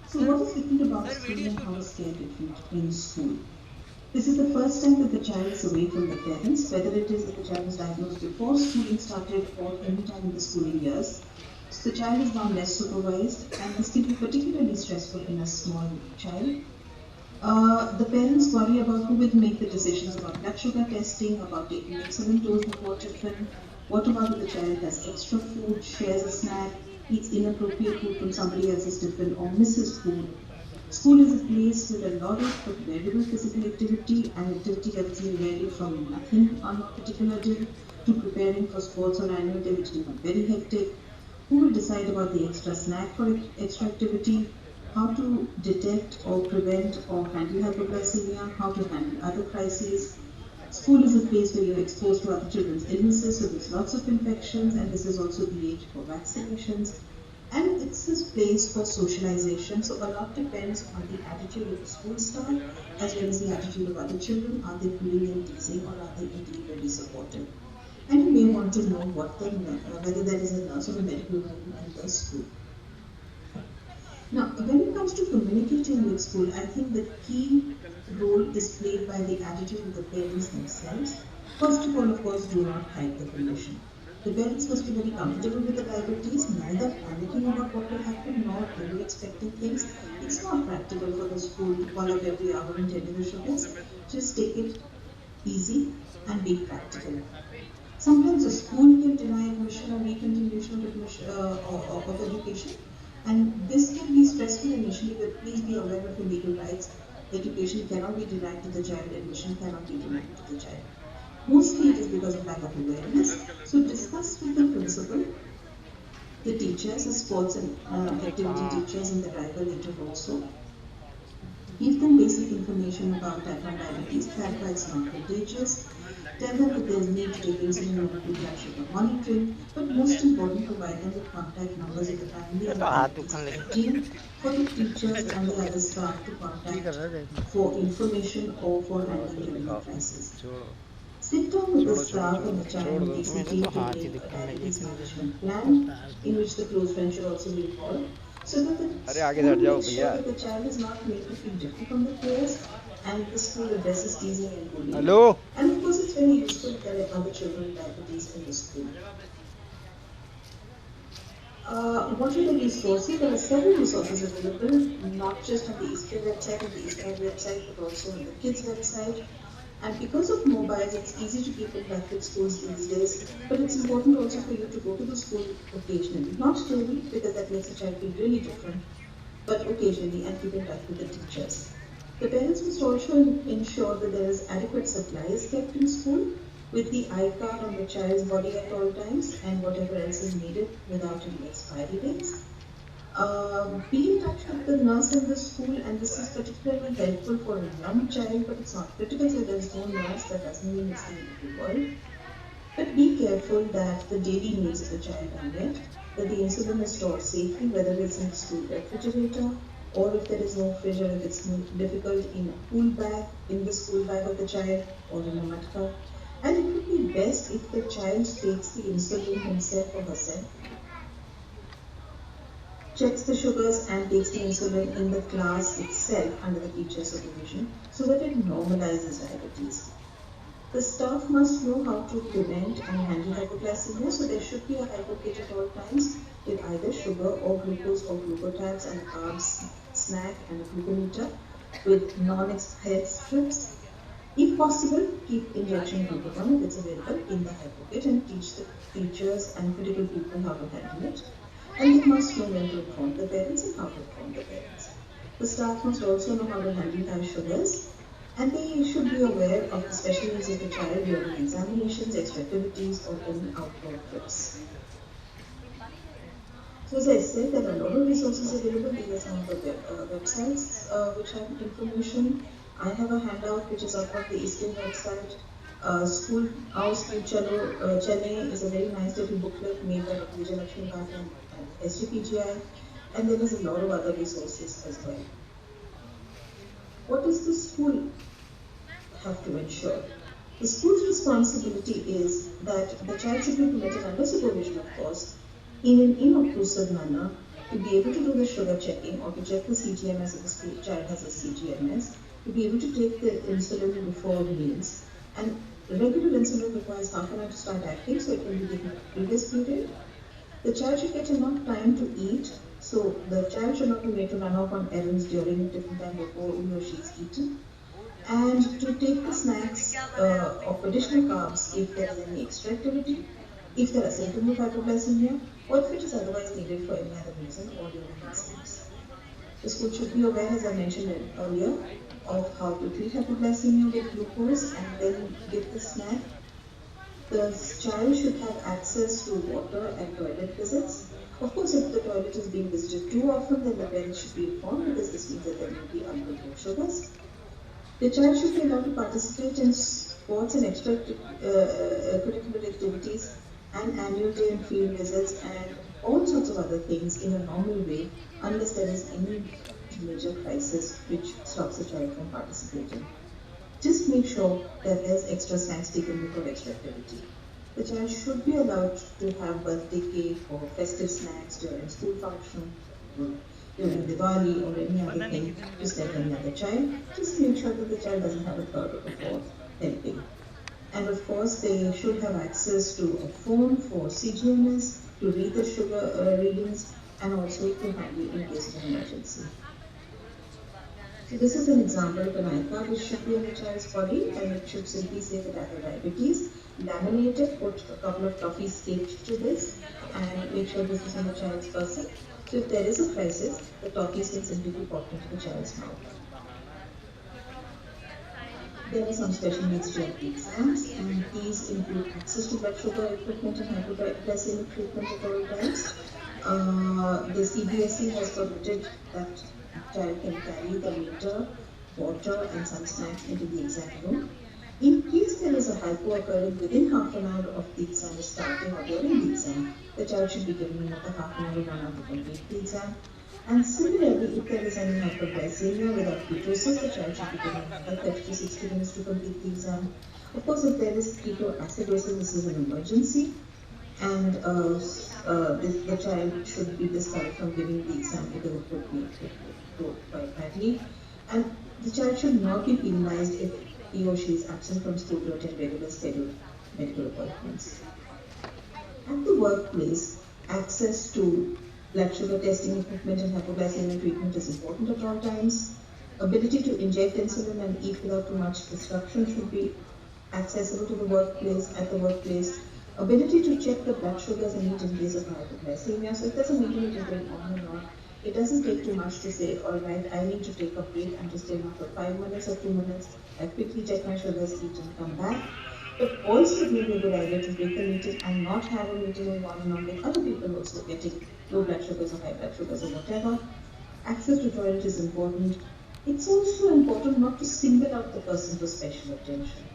So what is different about school and how is care different in school? This is the first time that the child is away from the parents, whether it is that the child was diagnosed before schooling started or any time in the schooling years. So the child is now less supervised, and this can be particularly stressful in a small child. The parents worry about who will make the decisions about blood sugar testing, about taking excellent dose before tiffin. What about if the child has extra food, shares a snack, eats inappropriate food from somebody else's tiffin, or misses food? School is a place with a lot of variable physical activity, and activity levels may vary from nothing on a particular day to preparing for sports on annual day, which can be very hectic. Who will decide about the extra snack for extra activity? How to detect or prevent or handle hypoglycemia? How to handle other crises? School is a place where you're exposed to other children's illnesses, so there's lots of infections, and this is also the age for vaccinations. And it's this place for socialization, so a lot depends on the attitude of the school staff as well as the attitude of other children. Are they bullying and teasing, or are they indeed very supportive? And you may want to know whether there is a nurse or a medical woman in the school. Now, when it comes to communicating with school, I think the key role is played by the attitude of the parents themselves. First of all, of course, do not hide the condition. The parents must be very comfortable with the diabetes, neither panicking about what will happen nor really expecting things. It's not practical for the school to call up every hour and tell you the sugars. Just take it easy and be practical. Sometimes a school can deny admission or recontinuation of admission of education, and this can be stressful initially, but please be aware of your legal rights. Education cannot be denied to the child, admission cannot be denied to the child. Mostly it is because of lack of awareness. So discuss with the principal, the teachers, the sports and activity teachers, and the driver later also. Give them basic information about type 1 diabetes, clarify it's not contagious. Tell them that there is need to take insulin or do blood sugar monitoring, but most important, provide them with contact numbers of the family and the team for the teachers and the other staff to contact for information or for handling the crisis. Sit down with the staff and the child and DCT to make a diabetes management plan in which the close friend should also be involved, so that the child is not made to feel different from the peers, and the school addresses teasing and bullying. Hello. And of course, it's very useful if there are other children with diabetes in the school. What are the resources? There are several resources available, not just on the Eastern website and the Eastern website, but also on the kids' website. And because of mobiles, it's easy to keep in touch with schools these days, but it's important also for you to go to the school occasionally. Not daily, because that makes the child feel really different, but occasionally, and keep in touch with the teachers. The parents must also ensure that there is adequate supplies kept in school, with the iCard on the child's body at all times, and whatever else is needed without any expiry dates. Be in touch with the nurse in the school, and this is particularly helpful for a young child, but it's not critical, so there is no nurse, that doesn't mean it's the end of the world. But be careful that the daily needs of the child are met, that the insulin is stored safely, whether it's in the school refrigerator, or if there is no fridge, or if it's difficult, in a cool bag, in the school bag of the child, or in a matka. And it would be best if the child takes the insulin himself or herself, checks the sugars and takes the insulin in the class itself under the teacher's supervision, so that it normalizes diabetes. The staff must know how to prevent and handle hypoglycemia, so there should be a hypogate at all times with either sugar or glucose or glucotabs and carbs, snack and a glucometer with non-expired strips. If possible, keep injection glucagon if it's available in the hypogate, and teach the teachers and critical people how to handle it. And they must know when to inform the parents and how to inform the parents. The staff must also know how to handle high sugars, and they should be aware of the special needs of the child during examinations, extra activities, or any outdoor trips. So as I said, there are a lot of resources available. These are some of the websites which have information. I have a handout which is up on the Eastern website. Our School Chennai is a very nice little booklet made by Dr. Vijay Lakshmi Bhatt and SGPGI, and there is a lot of other resources as well. What does the school have to ensure? The school's responsibility is that the child should be permitted under supervision, of course, in an inobtrusive manner to be able to do the sugar checking or to check the CGMS if the child has a CGMS, to be able to take the insulin before meals. And regular insulin requires half an hour to start acting, so it will be given at the previous period. The child should get enough time to eat, so the child should not be made to run off on errands during different time before he or she is eaten. And to take the snacks of additional carbs if there is any extra activity, if there are symptoms of hypoglycemia, or if it is otherwise needed for any other reason or during meals. The school should be aware, as I mentioned earlier, of how to treat hypoglycemia with glucose and then give the snack. The child should have access to water and toilet visits. Of course, if the toilet is being visited too often, then the parents should be informed, because this means that there may be uncontrolled sugars. The child should be allowed to participate in sports and extracurricular activities and annual day and field visits and all sorts of other things in a normal way, unless there is any major crisis which stops the child from participating. Just make sure that there's extra snacks taken before extra activity. The child should be allowed to have birthday cake or festive snacks during school function, during Diwali or any other thing, just like any other child. Just make sure that the child doesn't have a third or a fourth helping. And of course, they should have access to a phone for CGMS, to read the sugar readings, and also to handle in case of an emergency. So this is an example of an iCard which should be on the child's body, and it should simply say that I have diabetes. Laminate it, put a couple of toffees staged to this, and make sure this is on the child's person. So if there is a crisis, the toffees can simply be popped into the child's mouth. There are some special needs GLP exams, and these include access to blood sugar equipment and hypoglycemic treatment at all times. The CBSE has permitted that child can carry the meter, water and some snacks into the exam room. In case there is a hypo occurring within half an hour of the exam starting or during the exam, the child should be given another half an hour to run out to complete the exam. And similarly, if there is any hyperglycemia without ketosis, the child should be given another 30 to 60 minutes to complete the exam. Of course, if there is ketoacidosis, this is an emergency, and the child should be discouraged from giving the exam because it could go quite badly. And the child should not be penalized if he or she is absent from school to attend regular scheduled medical appointments. At the workplace, access to blood sugar testing equipment and hypoglycemia treatment is important at all times. Ability to inject insulin and eat without too much disruption should be accessible to the workplace, at the workplace. Ability to check the blood sugars and eat in case of hypoglycemia. So if there's a meeting which is going on or not, it doesn't take too much to say, all right, I need to take a break, I'm just staying for 5 minutes or 2 minutes, I quickly check my sugars, eat and come back. But also it may be a good idea to break the meeting and not have a meeting with one on with other people also getting low blood sugars or high blood sugars or whatever. Access to toilet is important. It's also important not to single out the person for special attention.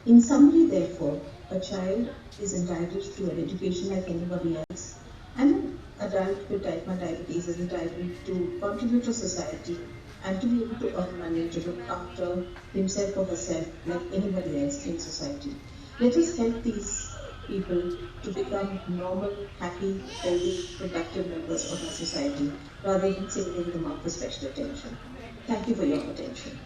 In summary, therefore, a child is entitled to an education like anybody else, and an adult with type 1 diabetes is entitled to contribute to society and to be able to earn money to look after himself or herself like anybody else in society. Let us help these people to become normal, happy, healthy, productive members of our society rather than singling them out for special attention. Thank you for your attention.